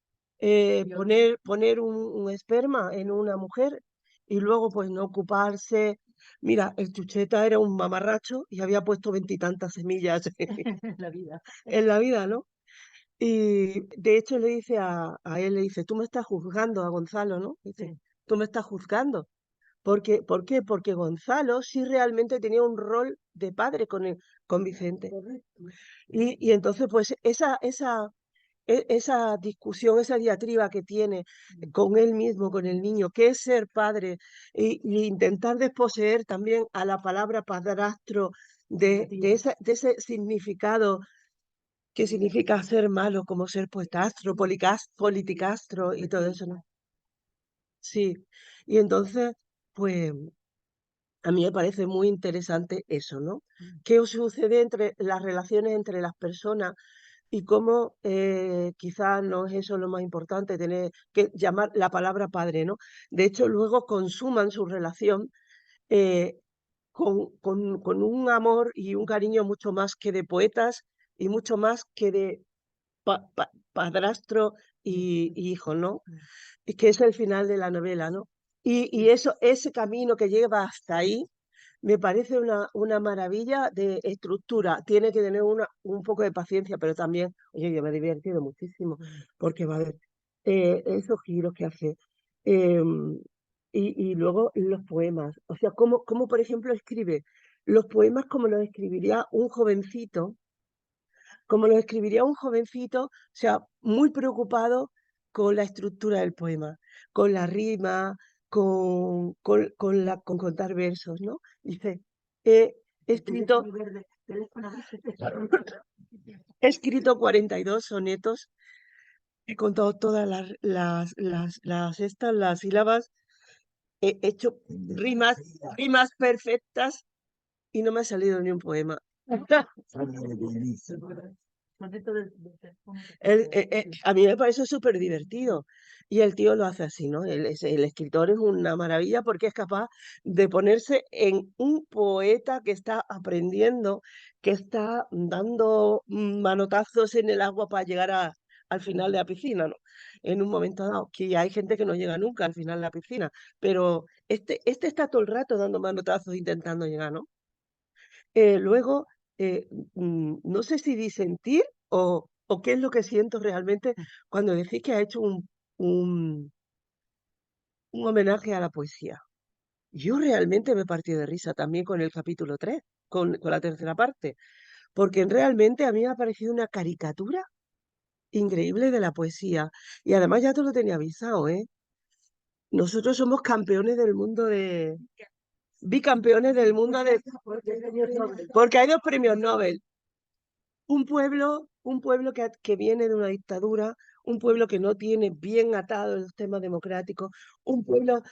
poner un esperma en una mujer y luego pues no ocuparse. Mira, el Chucheta era un mamarracho y había puesto 20 y tantas semillas en la vida, ¿no? Y de hecho le dice a él, le dice, tú me estás juzgando, a Gonzalo, ¿no? Dice, tú me estás juzgando. ¿Por qué? Porque Gonzalo sí realmente tenía un rol de padre con Vicente. Y entonces, pues esa discusión, esa diatriba que tiene con él mismo, con el niño, que es ser padre, y intentar desposeer también a la palabra padrastro de ese significado que significa ser malo, como ser poetastro, politicastro y todo eso, ¿no? Sí, y entonces, pues a mí me parece muy interesante eso, ¿no? ¿Qué sucede entre las relaciones entre las personas y cómo quizás no es eso lo más importante, tener que llamar la palabra padre, ¿no? De hecho, luego consuman su relación eh, con un amor y un cariño mucho más que de poetas y mucho más que de padrastro y hijo, ¿no? Y que es el final de la novela, ¿no? Y ese camino que lleva hasta ahí me parece una maravilla de estructura. Tiene que tener un poco de paciencia, pero también, oye, yo me he divertido muchísimo, porque va a ver esos giros que hace. Em, y luego los poemas, o sea, cómo por ejemplo escribe los poemas como los escribiría un jovencito, o sea, muy preocupado con la estructura del poema, con la rima, con contar versos, ¿no? Dice, he escrito, he escrito 42 sonetos, he contado todas las sílabas, he hecho rimas perfectas y no me ha salido ni un poema. A mí me parece súper divertido y el tío lo hace así, ¿no? El escritor es una maravilla porque es capaz de ponerse en un poeta que está aprendiendo, que está dando manotazos en el agua para llegar al final de la piscina, ¿no? En un momento dado, que hay gente que no llega nunca al final de la piscina, pero este está todo el rato dando manotazos intentando llegar, ¿no? Luego, no sé si disentir o qué es lo que siento realmente cuando decís que ha hecho un homenaje a la poesía. Yo realmente me partí de risa también con el capítulo 3, con la tercera parte, porque realmente a mí me ha parecido una caricatura increíble de la poesía. Y además ya te lo tenía avisado, ¿eh? Nosotros somos campeones del mundo bicampeones del mundo porque hay 2 premios Nobel. Un pueblo que viene de una dictadura, un pueblo que no tiene bien atado los temas democráticos, un pueblo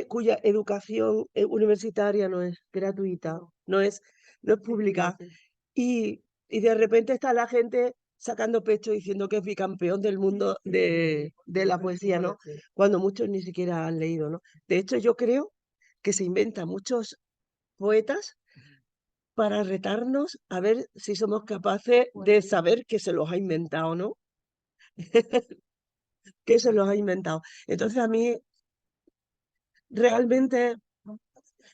cuya educación universitaria no es gratuita, no es pública. Y de repente está la gente sacando pecho diciendo que es bicampeón del mundo de la poesía, ¿no? Cuando muchos ni siquiera han leído, ¿no? De hecho, yo creo que se inventan muchos poetas para retarnos a ver si somos capaces de saber que se los ha inventado, ¿no? Que se los ha inventado. Entonces a mí realmente...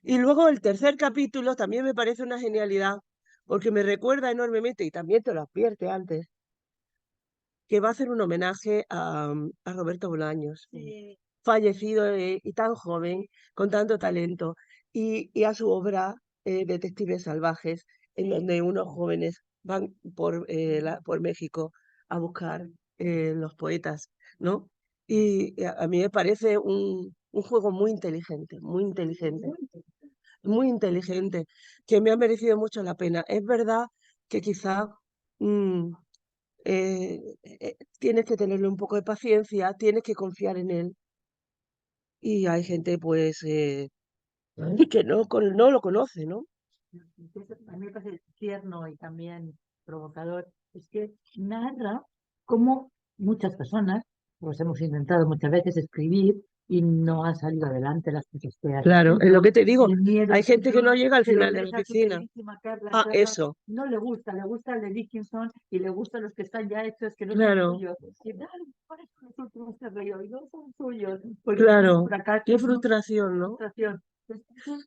Y luego el tercer capítulo también me parece una genialidad, porque me recuerda enormemente, y también te lo advierte antes, que va a hacer un homenaje a Roberto Bolaños, fallecido y tan joven, con tanto talento, y a su obra Detectives Salvajes, en donde unos jóvenes van por México a buscar los poetas, ¿no? Y a mí me parece un juego muy inteligente, muy inteligente, que me ha merecido mucho la pena. Es verdad que quizá tienes que tenerle un poco de paciencia, tienes que confiar en él. Y hay gente, pues, que no lo conoce, ¿no? A mí me parece tierno y también provocador, es que narra cómo muchas personas, pues hemos intentado muchas veces escribir y no ha salido adelante las cosas que has Claro, es lo que te digo. El miedo, Hay gente que no llega al pero final de la esa oficina. queridísima Carla Ah, Serra eso, no le gusta el de Dickinson y le gustan los que están ya hechos que no claro, son suyos. Y por eso los últimos se reíó y no son suyos, porque claro. fracaso, Qué frustración, ¿no? frustración.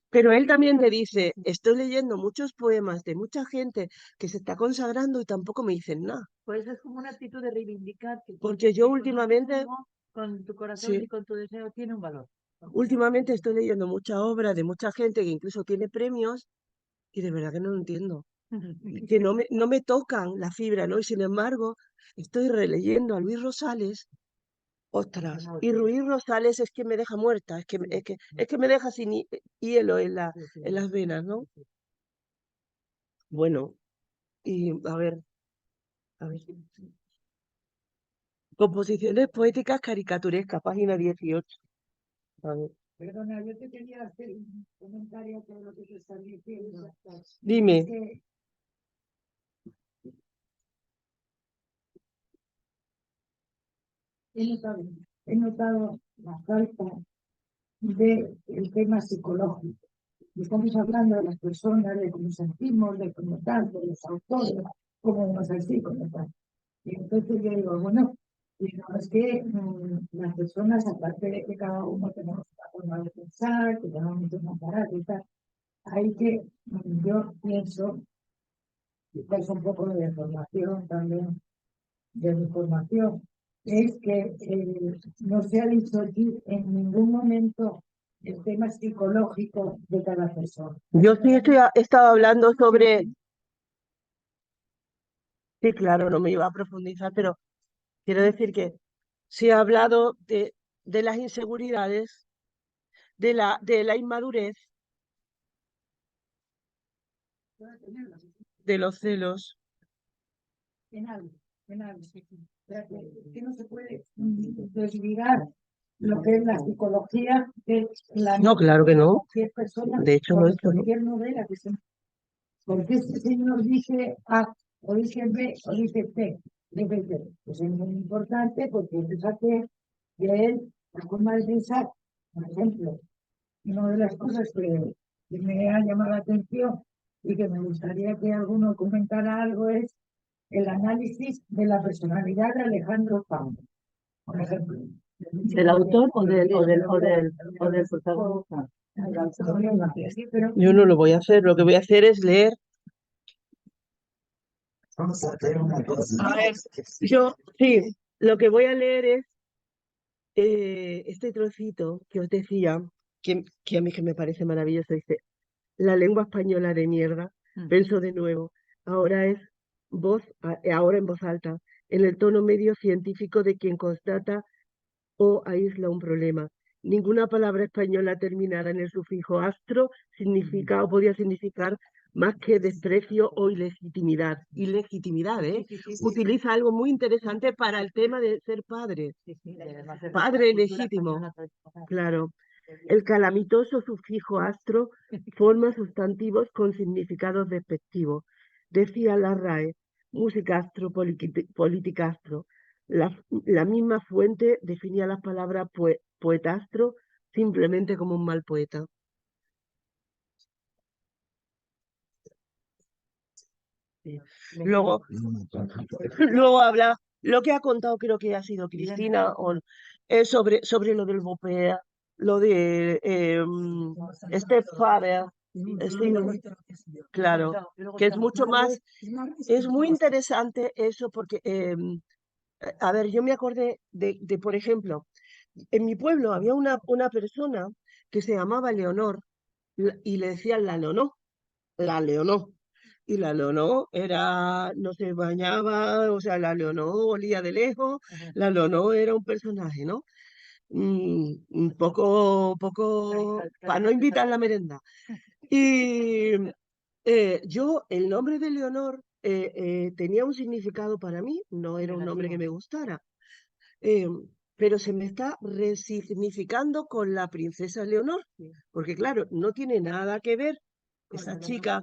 Pero él también te dice, estoy leyendo muchos poemas de mucha gente que se está consagrando y tampoco me dicen nada. Pues es como una actitud de reivindicar que Porque yo últimamente, con tu corazón sí, y con tu deseo tiene un valor. últimamente estoy leyendo mucha obra de mucha gente que incluso tiene premios y de verdad que no lo entiendo. Que no me tocan la fibra, ¿no? Y sin embargo, estoy releyendo a Luis Rosales. Ostras, y Ruiz Rosales es que me deja muerta, es que me deja sin hielo en las venas, ¿no? Bueno, y a ver, composiciones poéticas caricaturescas, página 18. A ver, Perdona, yo te quería hacer un comentario a todo lo que te estás diciendo. dime. Es que he notado la falta del tema psicológico. Estamos hablando de las personas, de cómo sentimos, de cómo tal, de los autores, cómo nos así, como tal. Y entonces yo digo, bueno, es que las personas, aparte de que cada uno tenemos una forma de pensar, que tenemos un aparato y tal, hay que, yo pienso, es un poco de información también, de información, es que no se ha dicho aquí en ningún momento el tema psicológico de cada persona. Yo sí he estado hablando sobre... Sí, claro, no me iba a profundizar, pero quiero decir que sí he hablado de las inseguridades, de la inmadurez, de los celos. En algo. O sea, que no se puede desligar lo que es la psicología de la No, claro que no. cualquier persona, De hecho, no o es que no. cualquier novela que se... Porque este señor dice A, o dice B, o dice C, dice C. Pues es muy importante porque fíjate que él, la forma de pensar, por ejemplo, una de las cosas que me ha llamado la atención y que me gustaría que alguno comentara algo es el análisis de la personalidad de Alejandro Pam, por ejemplo. ¿Del autor o del protagonista? Yo no lo voy a hacer, lo que voy a hacer es leer Vamos a hacer una cosa. A ver, yo, sí, lo que voy a leer es este trocito que os decía, que a mí que me parece maravilloso, dice, la lengua española de mierda, pensó de nuevo, ahora es ahora en voz alta, en el tono medio científico de quien constata o aísla un problema. Ninguna palabra española terminada en el sufijo astro significa o podía significar más que desprecio o ilegitimidad. Ilegitimidad, ¿eh? Utiliza algo muy interesante para el tema de ser padre. Padre legítimo, claro. El calamitoso sufijo astro forma sustantivos con significados despectivos. Decía la RAE, musicastro, politicastro. La misma fuente definía las palabras poetastro simplemente como un mal poeta. Sí. Luego habla, lo que ha contado creo que ha sido Cristina, sobre lo del Bopea, lo de Steph Faber, claro, que es mucho más, es muy interesante eso porque, a ver, yo me acordé de, por ejemplo, en mi pueblo había una persona que se llamaba Leonor y le decían la Leonor. Y la Leonor no se bañaba, o sea, la Leonor olía de lejos, la Leonor era un personaje, ¿no? Un poco, para no invitar la merenda. Y el nombre de Leonor tenía un significado para mí, no era un nombre que me gustara, eh, pero se me está resignificando con la princesa Leonor, porque claro, no tiene nada que ver esa chica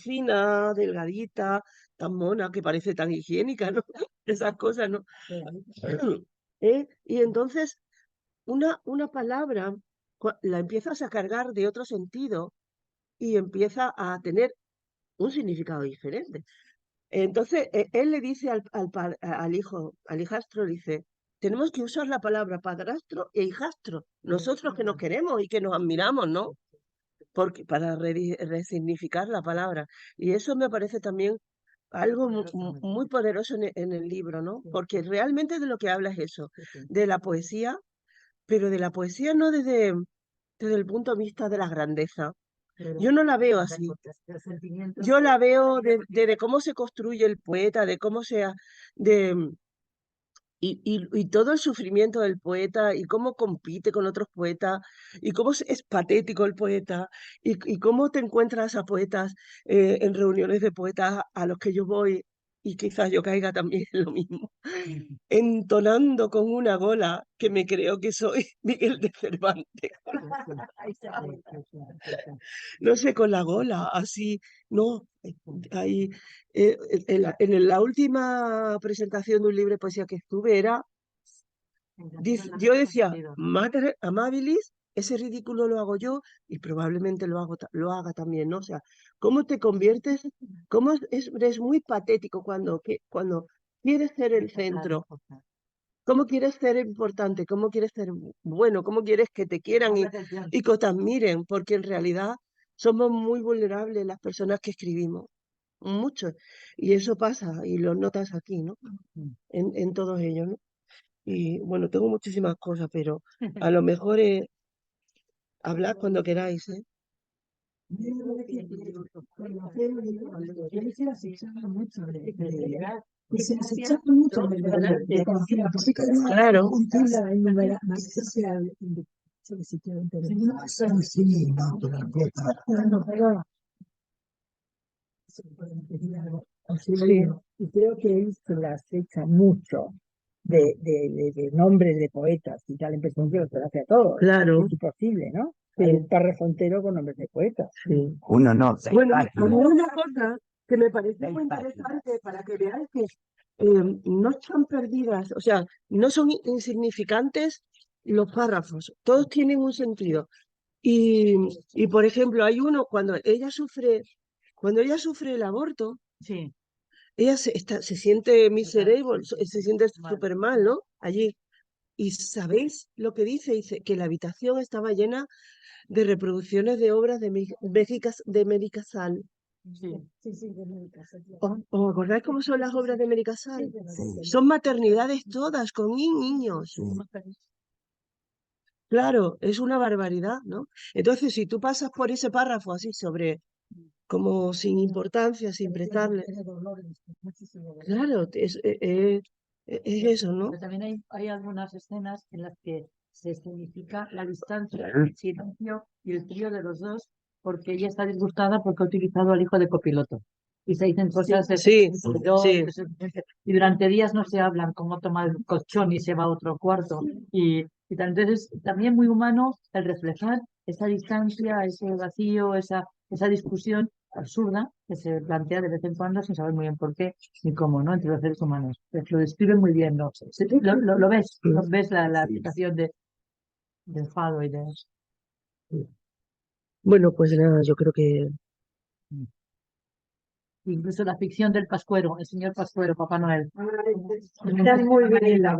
fina, delgadita, tan mona, que parece tan higiénica, ¿no? Esas cosas, ¿no? Y entonces, una palabra la empiezas a cargar de otro sentido y empieza a tener un significado diferente. Entonces, él le dice al hijastro, dice, tenemos que usar la palabra padrastro e hijastro, nosotros que nos queremos y que nos admiramos, ¿no? Porque para resignificar la palabra. Y eso me parece también algo muy poderoso en el libro, ¿no? Porque realmente de lo que habla es eso, de la poesía, pero de la poesía no desde el punto de vista de la grandeza. Yo no la veo así. Yo la veo de cómo se construye el poeta, de cómo y todo el sufrimiento del poeta y cómo compite con otros poetas y cómo es patético el poeta y cómo te encuentras a poetas en reuniones de poetas a los que yo voy y quizás yo caiga también en lo mismo, entonando con una gola que me creo que soy Miguel de Cervantes. No sé, con la gola, así, no, ahí, en la última presentación de un libro de poesía que estuve yo decía, Mater Amabilis, ese ridículo lo hago yo y probablemente lo haga también, ¿no? O sea, ¿cómo te conviertes? ¿Cómo eres muy patético cuando quieres ser el centro? ¿Cómo quieres ser importante? ¿Cómo quieres ser bueno? ¿Cómo quieres que te quieran y que te admiren? Porque en realidad somos muy vulnerables las personas que escribimos, mucho. Y eso pasa y lo notas aquí, ¿no? En todos ellos, ¿no? Y bueno, tengo muchísimas cosas, pero a lo mejor hablad cuando queráis, ¿eh? Claro. Y creo que él se las echa mucho de nombres de poetas y tal, impresión que lo hace a todos. Claro. Es imposible, ¿no? Sí. Hay un Parrefontero con nombres de poetas. Sí. Uno no. Bueno, una cosa que me parece muy interesante para que veáis que no están perdidas, o sea, no son insignificantes los párrafos, todos tienen un sentido. Y por ejemplo, hay uno cuando ella sufre el aborto, Sí. ella se siente miserable, se siente súper mal, ¿no? Allí. ¿Y sabéis lo que dice? Dice que la habitación estaba llena de reproducciones de obras de Mary Casal, Sí. ¿Os acordáis cómo son las obras de Mary Casal? Sí, Son maternidades todas, con niños. sí. Claro, es una barbaridad, ¿no? Entonces, si tú pasas por ese párrafo así sobre, como sin importancia, sin prestarle, claro, es eso, ¿no? Pero también hay algunas escenas en las que se significa la distancia, el silencio y el trío de los dos, porque ella está disgustada porque ha utilizado al hijo de copiloto. Y se dicen cosas de Sí, yo, sí. y durante días no se hablan, cómo toma el colchón y se va a otro cuarto. Entonces, también muy humano el reflejar esa distancia, ese vacío, esa discusión absurda que se plantea de vez en cuando sin saber muy bien por qué ni cómo, ¿no? Entre los seres humanos. Pues lo describe muy bien, ¿no? Lo ves la situación de enfado y de... Bueno, pues nada, yo creo que Incluso la ficción del Pascuero, el señor Pascuero, Papá Noel. Está muy bien la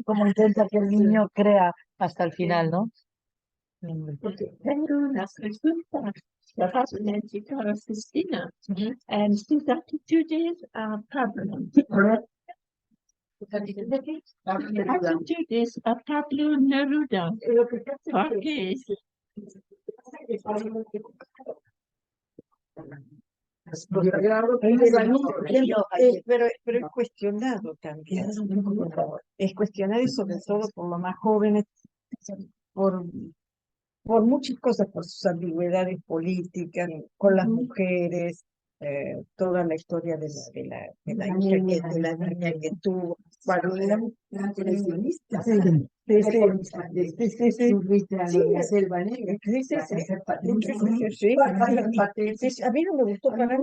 Cómo intenta que el niño crea hasta el final, ¿no? Tengo unas preguntas para la chica Cristina. And sus actitudes are Pablo. Actitudes a Pablo Neruda. Porque Pero es cuestionado también. Es cuestionado y sobre todo por los más jóvenes, por, por muchas cosas, por sus ambigüedades políticas, con las mujeres, toda la historia de la niña que tuvo. Bueno, era impresionista. Sí, Selva Negra. Sí, a mí no me gustó para nada.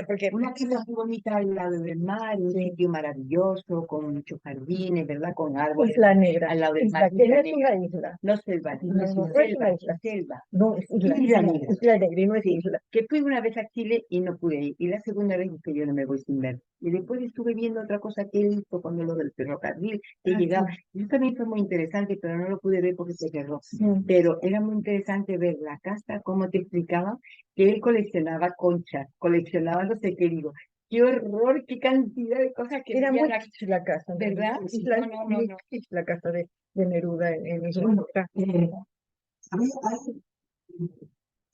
Porque Una casa muy bonita al lado del mar, un sitio maravilloso, con muchos jardines, ¿verdad? Con árboles. Isla Negra. Al lado del Isla, mar. que no es una isla. No selva, No, es no, una no es selva, una isla. selva. No, es Isla Isla Negra. Negra. Isla Negra y no es Sí, isla. que fui una vez a Chile y no pude ir. Y la segunda vez dije yo no me voy sin ver. Y después estuve viendo otra cosa que él hizo cuando lo del ferrocarril, que llegaba. Eso también fue muy interesante, pero no lo pude ver porque se cerró. Pero era muy interesante ver la casa, cómo te explicaba que él coleccionaba conchas, coleccionaba no sé qué digo. Qué horror, qué cantidad de cosas que Era había muy la- kitsch la casa. ¿verdad? Isla, No, no, no, muy no. kitsch la casa de Neruda en Isla Negra.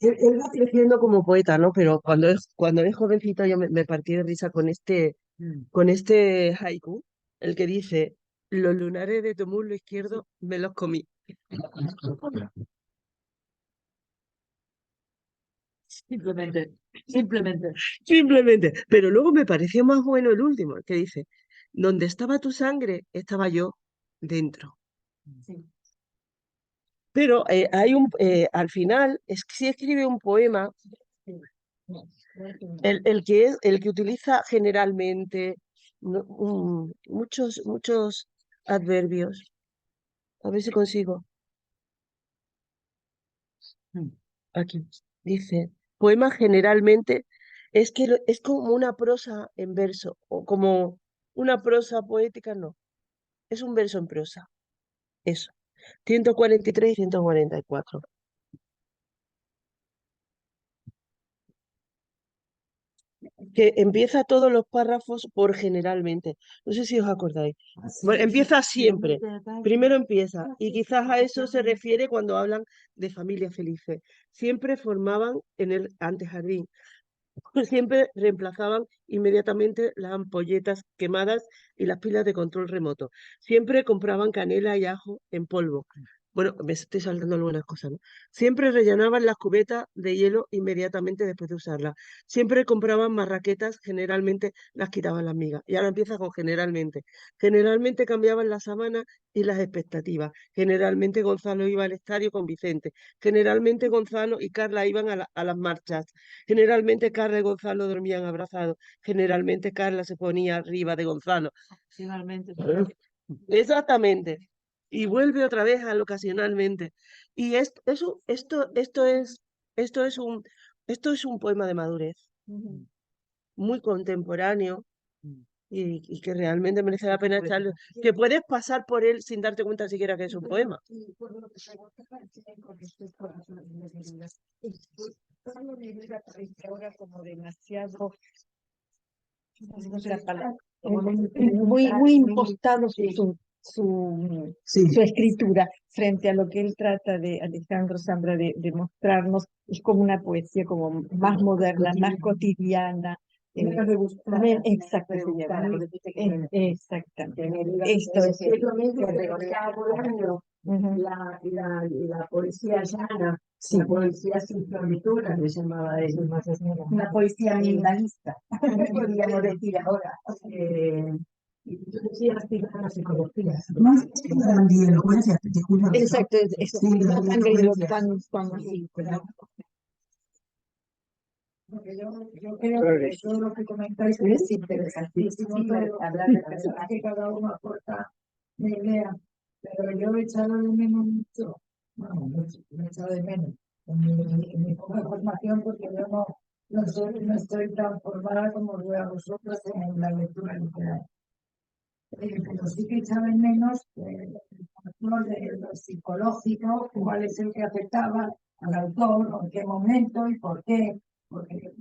él va creciendo como poeta, ¿no? Pero cuando es jovencito yo me partí de risa con este haiku, el que dice, los lunares de tu muslo izquierdo me los comí. Simplemente. Simplemente. Pero luego me pareció más bueno el último, el que dice, donde estaba tu sangre, estaba yo dentro. Pero al final, sí escribe un poema, el que utiliza generalmente muchos adverbios. A ver si consigo. Aquí dice, poema generalmente es que es como una prosa en verso, o como una prosa poética, no, es un verso en prosa, eso, 143 y 144. Que empieza todos los párrafos por generalmente, no sé si os acordáis. Bueno, empieza siempre, primero empieza, y quizás a eso se refiere cuando hablan de familias felices. Siempre formaban en el antejardín. Siempre reemplazaban inmediatamente las ampolletas quemadas y las pilas de control remoto. Siempre compraban canela y ajo en polvo. Bueno, me estoy saltando algunas cosas, ¿no? Siempre rellenaban las cubetas de hielo inmediatamente después de usarlas. Siempre compraban marraquetas, generalmente las quitaban las migas. Y ahora empieza con generalmente. Generalmente cambiaban las sábanas y las expectativas. Generalmente Gonzalo iba al estadio con Vicente. Generalmente Gonzalo y Carla iban a las marchas. Generalmente Carla y Gonzalo dormían abrazados. Generalmente Carla se ponía arriba de Gonzalo. Finalmente. Exactamente. Y vuelve otra vez al ocasionalmente. Y esto es un poema de madurez, muy contemporáneo y que realmente merece la pena echarle. Que puedes pasar por él sin darte cuenta siquiera que es un poema. Pablo Neruda parece ahora como demasiado, no sé la palabra, muy impostado su escritura frente a lo que él trata de, Alejandro Zambra, de mostrarnos. Es como una poesía como más moderna, más cotidiana. Exacto, exactamente. Esto es lo mismo que estaba hablando, la poesía llana, la poesía sin florituras, le llamaba él, una poesía minimalista, podríamos decir ahora. Y tú decías que la psicología. No, es que la grandilocuencia, te juro. Exacto, eso. Sí, la grandilocuencia. Cuando así, Porque yo creo que todo lo que comentáis es interesantísimo, hablar del personaje, cada uno aporta una idea, pero yo he echado de menos mucho, bueno, he echado de menos en mi poca formación, porque yo no estoy tan formada como lo a vosotros en la lectura literaria. Pero sí que echaba de menos el factor de lo psicológico, cuál es el que afectaba al autor, en qué momento y por qué. Porque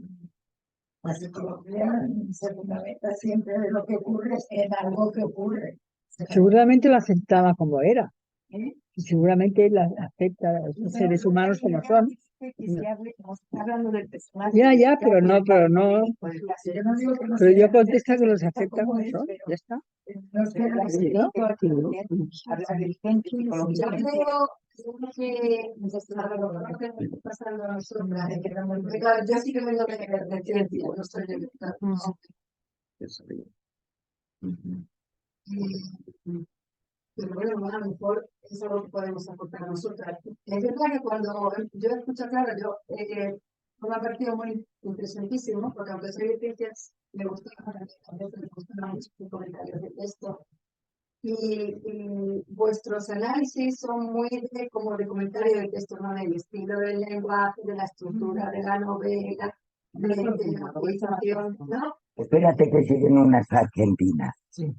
la psicología se fundamenta siempre de lo que ocurre en algo que ocurre. Seguramente lo aceptaba como era. ¿Eh? Y seguramente la acepta a los seres humanos como son. hablando del personaje. Ya, pero no. Yo no digo que no Pero yo sea contesto que los acepta como son. pero Ya está. no sé, Hablar de gente, psicología. Yo creo que pasando a nosotras, claro, yo sí que vengo de ciencia, no soy de pero bueno, a lo mejor eso es lo que podemos aportar nosotras. Es verdad que cuando yo escucho, claro, yo me ha parecido muy interesantísimo, porque aunque soy de ciencias, me gusta mucho los comentarios de texto. Y vuestros análisis son muy como de comentario de texto, ¿no? Del estilo del lenguaje, de la estructura de la novela, de la poetización, ¿no? Espérate que siguen unas argentinas. Sí.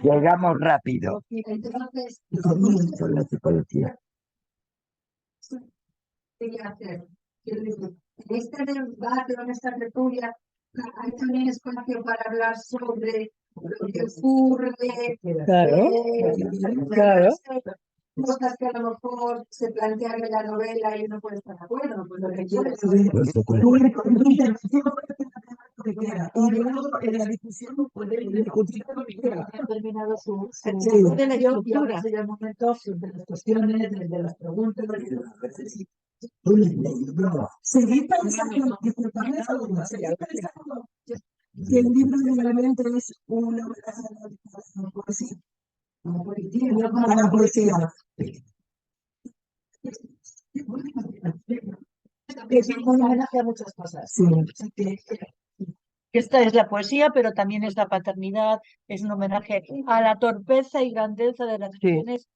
Llegamos rápido. Entonces, Con la psicología. ¿qué hay que hacer? Quiero decir, en este debate, en esta tertulia, hay también espacio para hablar sobre lo que ocurre, Claro. cosas que a lo mejor se plantean en la novela y uno puede estar de acuerdo, pues lo que quiere y luego en la discusión puede discutir lo que quiera. Ha terminado su De la estructura. De los momentos, de las cuestiones, de las preguntas, seguir pensando, disfrutando de algo, seguir pensando que el libro realmente es una poesía. Una poesía, no para la poesía. Es un homenaje a muchas cosas. Sí. Esta es la poesía, pero también es la paternidad, es un homenaje a la torpeza y grandeza de las relaciones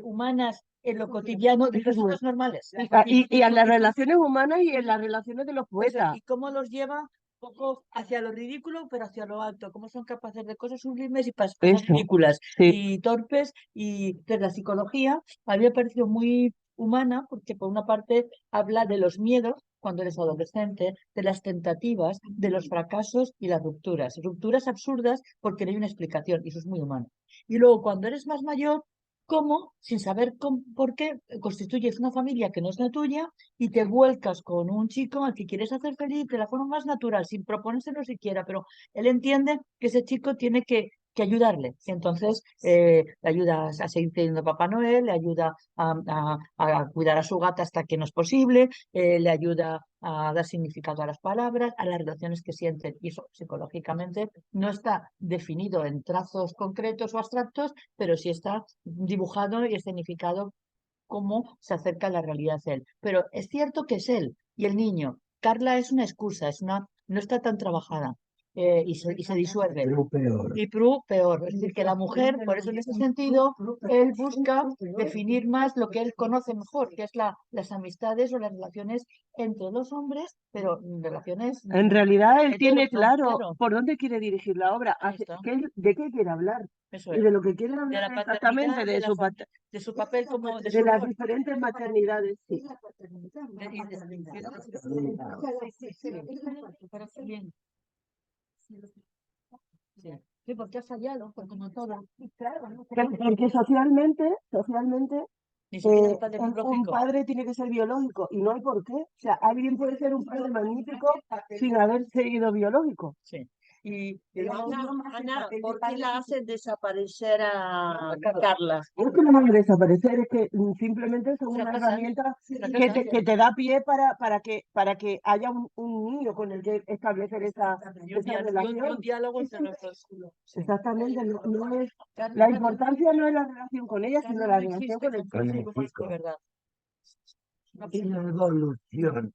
humanas en lo cotidiano de personas normales. Y a las relaciones humanas y en las relaciones de los poetas. Y cómo los lleva un poco hacia lo ridículo, pero hacia lo alto, cómo son capaces de cosas sublimes y cosas ridículas y torpes. Y de la psicología había parecido muy humana, porque por una parte habla de los miedos cuando eres adolescente, de las tentativas, de los fracasos y las rupturas. Rupturas absurdas porque no hay una explicación, y eso es muy humano. Y luego cuando eres más mayor, cómo, sin saber por qué, constituyes una familia que no es la tuya y te vuelcas con un chico al que quieres hacer feliz de la forma más natural, sin proponérselo siquiera, pero él entiende que ese chico tiene que ayudarle. Y entonces le ayuda a seguir teniendo Papá Noel, le ayuda a cuidar a su gata hasta que no es posible, le ayuda a dar significado a las palabras, a las relaciones que sienten. Y eso psicológicamente no está definido en trazos concretos o abstractos, pero sí está dibujado y escenificado cómo se acerca a la realidad él. Pero es cierto que es él y el niño. Carla es una excusa, no está tan trabajada. y se disuelve. Pero peor. Y Proust peor. Es decir, que la mujer, por eso en ese sentido, él busca definir más lo que él conoce mejor, que es las amistades o las relaciones entre los hombres, pero relaciones... En realidad él tiene heteros, claro claro. por dónde quiere dirigir la obra, Ahí está. de qué quiere hablar. Eso Y es. de lo que quiere De hablar la exactamente paternidad, de su, de su papel como... de las diferentes maternidades. Sí. Parece bien. Sí, porque ha fallado, porque como todo. Porque socialmente Ni siquiera el padre un biológico. padre tiene que ser biológico y no hay por qué. O sea, alguien puede ser un padre magnífico sin haber sido biológico. Sí. Y Pero luego, Ana, ¿por qué la hacen desaparecer a Carla? No es que no van a desaparecer, es que simplemente son una fracasan, herramienta fracasan. que te da pie para que haya un niño con el que establecer esa Y un relación. diálogo entre los dos. Sí. Exactamente, no es, la importancia no es la relación con ella, sino la relación con el Con el chico. chico. De verdad. Y la evolución.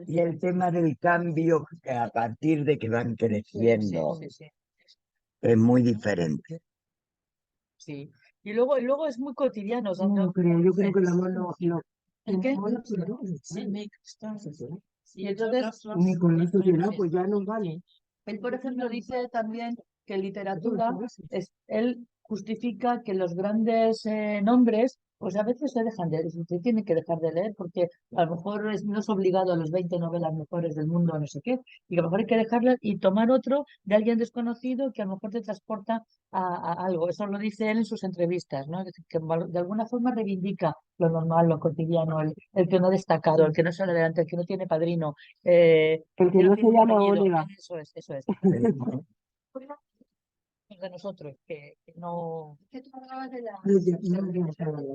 Y el tema del cambio que a partir de que van creciendo Sí. es muy diferente. Sí. Y luego es muy cotidiano. O sea, No creo, yo creo que el amor no, ¿El qué? Sí. Y entonces, Ni con la sociedad, pues ya no vale. él, por ejemplo, dice también que en literatura él justifica que los grandes nombres, pues a veces se tienen que dejar de leer, porque a lo mejor no es obligado a los 20 novelas mejores del mundo, no sé qué, y que a lo mejor hay que dejarlas y tomar otro de alguien desconocido que a lo mejor te transporta a algo. Eso lo dice él en sus entrevistas, ¿no? Es decir, que de alguna forma reivindica lo normal, lo cotidiano, el que no ha destacado, el que no sale adelante, el que no tiene padrino. El que no se llama apellido. Olga. Eso es. De nosotros, que no... Que tú hablabas de la...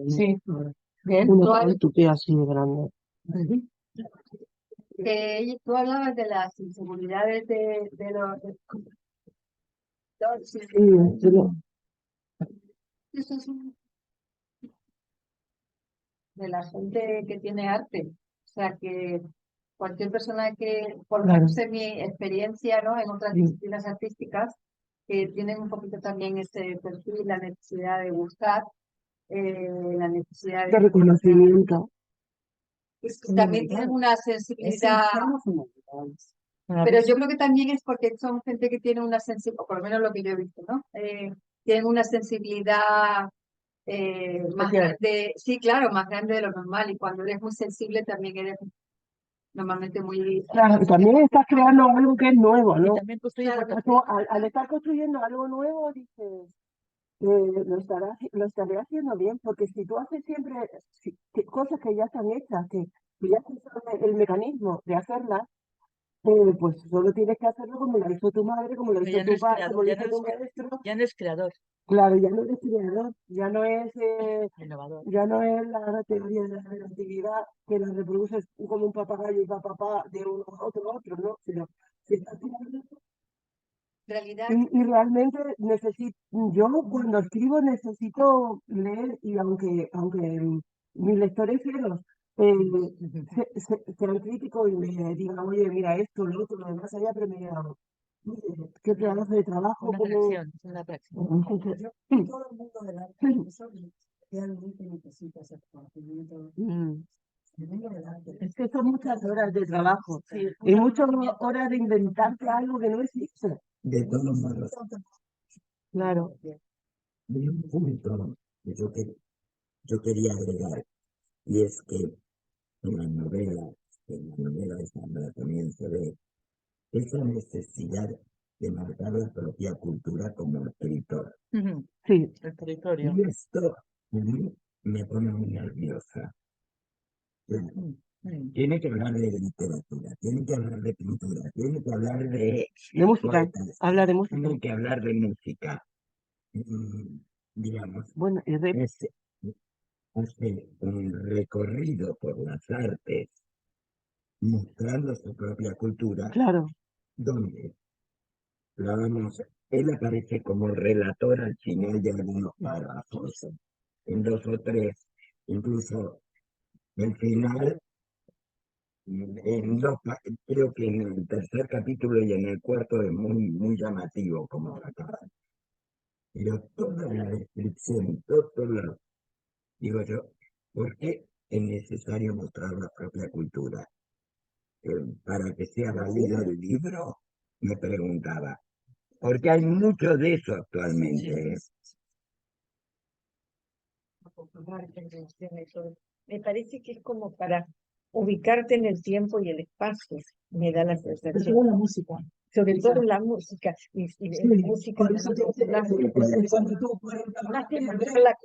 Sí, de él, Una tupé así de grande. Que tú hablabas de las inseguridades de los... Sí, pero- Eso es de la gente que tiene arte. O sea, que cualquier persona que, por lo menos en mi experiencia, ¿no? En otras disciplinas artísticas, que tienen un poquito también ese perfil, la necesidad de buscar, la necesidad de reconocimiento. también tienen una sensibilidad, pero yo creo que también es porque son gente que tiene una sensibilidad, o por lo menos lo que yo he visto, ¿no? Tienen una sensibilidad más grande, sí, claro, más grande de lo normal, y cuando eres muy sensible también eres normalmente muy... Claro, y también estás creando algo que es nuevo, y ¿no? también construye Tú, al estar construyendo algo nuevo, dices, lo estaré haciendo bien, porque si tú haces siempre cosas que ya están hechas, que ya se sabe el mecanismo de hacerlas, pues solo tienes que hacerlo como lo hizo tu madre, como lo pero hizo ya no tu es padre, creador, como lo hizo tu maestro. ya no es creador, Claro, ya no es creador, ya no es, innovador. ya no es la teoría de la relatividad que la reproduces como un papagayo y papá de uno a otro, ¿no? Sino que estás creando. realidad, Y realmente yo cuando escribo necesito leer y aunque mis lectores fieros sean críticos y me digan, oye, mira esto, lo otro, lo demás allá, pero me digan, "Oye, qué pedazo de trabajo, Una cómo-". reacción, una reacción. Sí. todo el mundo del arte realmente necesita ese conocimiento. El mundo del arte. Es que son muchas horas de trabajo y muchas horas de inventarte algo que no existe. De todos modos, Claro. hay un punto que yo quería agregar, y es que en la novela de Sandra también se ve esa necesidad de marcar la propia cultura como escritor. Sí. El territorio. Y esto a mí me pone muy nerviosa. Tiene que hablar de literatura, tiene que hablar de pintura, tiene que hablar de música, poetas, habla de música. tiene que hablar de música. Digamos, Bueno, hace un recorrido por las artes, mostrando su propia cultura, claro. donde él aparece como relator al final de algunos párrafos, en 2 o 3, incluso el final Creo que en el tercer capítulo y en el cuarto es muy llamativo como acaba. Pero toda la descripción, digo yo, ¿por qué es necesario mostrar la propia cultura? Para que sea válido el libro, me preguntaba, porque hay mucho de eso actualmente. Me parece que es como para ubicarte en el tiempo y el espacio, me da la sensación. la música. Sobre todo la música, y Sí, música por eso te cuando tú, por ejemplo, más que en mostrar la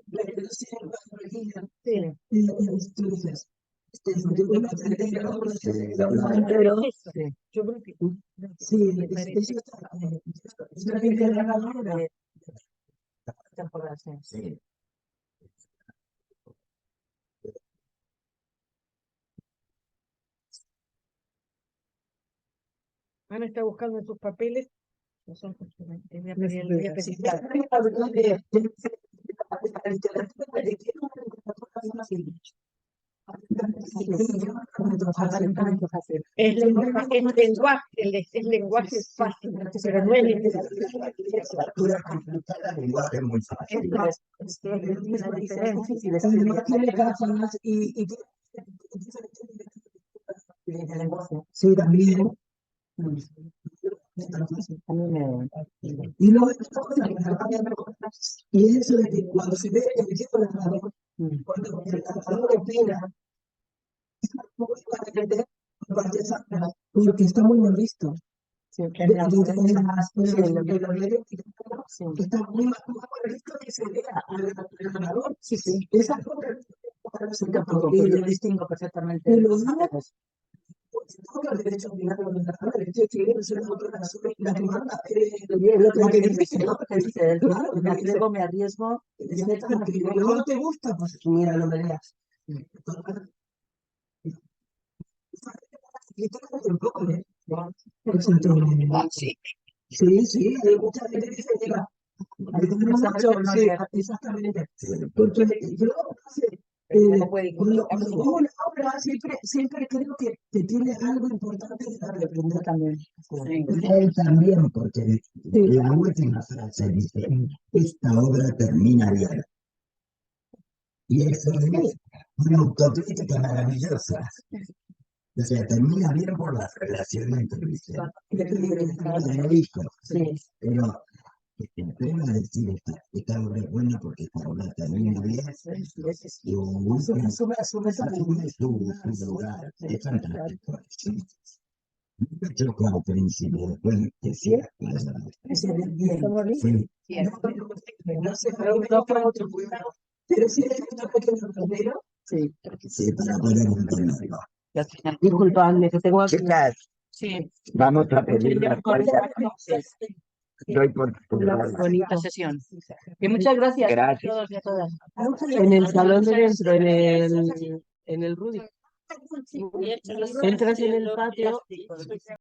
sí. Tú dices, pero eso, yo creo que sí, me parece eso está, es la que te da ahora. Sí. Ana está buscando en sus papeles, no son es lenguaje fácil, pero no es lenguaje muy fácil. Sí, también. Y luego y eso de que cuando se ve el video del narrador, cuando el narrador opina, porque está muy mal visto. Está muy mal visto que se vea al narrador. Esa Y lo distingo perfectamente. y los niños, todos los derechos humanos de los narradores, la demanda, lo que dice, ¿no? Me atrevo, me arriesgo. Luego no te gusta, pues mira, no me leas. Sí, sí, hay mucha gente que se llega. Exactamente. Porque yo, cuando pongo una obra, siempre creo que tiene algo importante que aprender también. Él también, porque la última frase dice, esta obra termina bien. Y eso es una autocrítica maravillosa. O sea, termina bien por la relación entre ustedes. Pero el tema de decir esta obra es buena porque esta obra termina bien y asume su lugar. Es fantástico. Yo como principio, después decía, no sé, no para otro cuidado. Pero sí es un pequeño primero. sí, para poder entenderlo. Disculpadme, que tengo aquí. Chicas, Sí. vamos a pedir las doy por Una bonita sesión. Y muchas gracias. Gracias. A todos y a todas. En el salón de dentro, en el Rudy. Entras en el patio.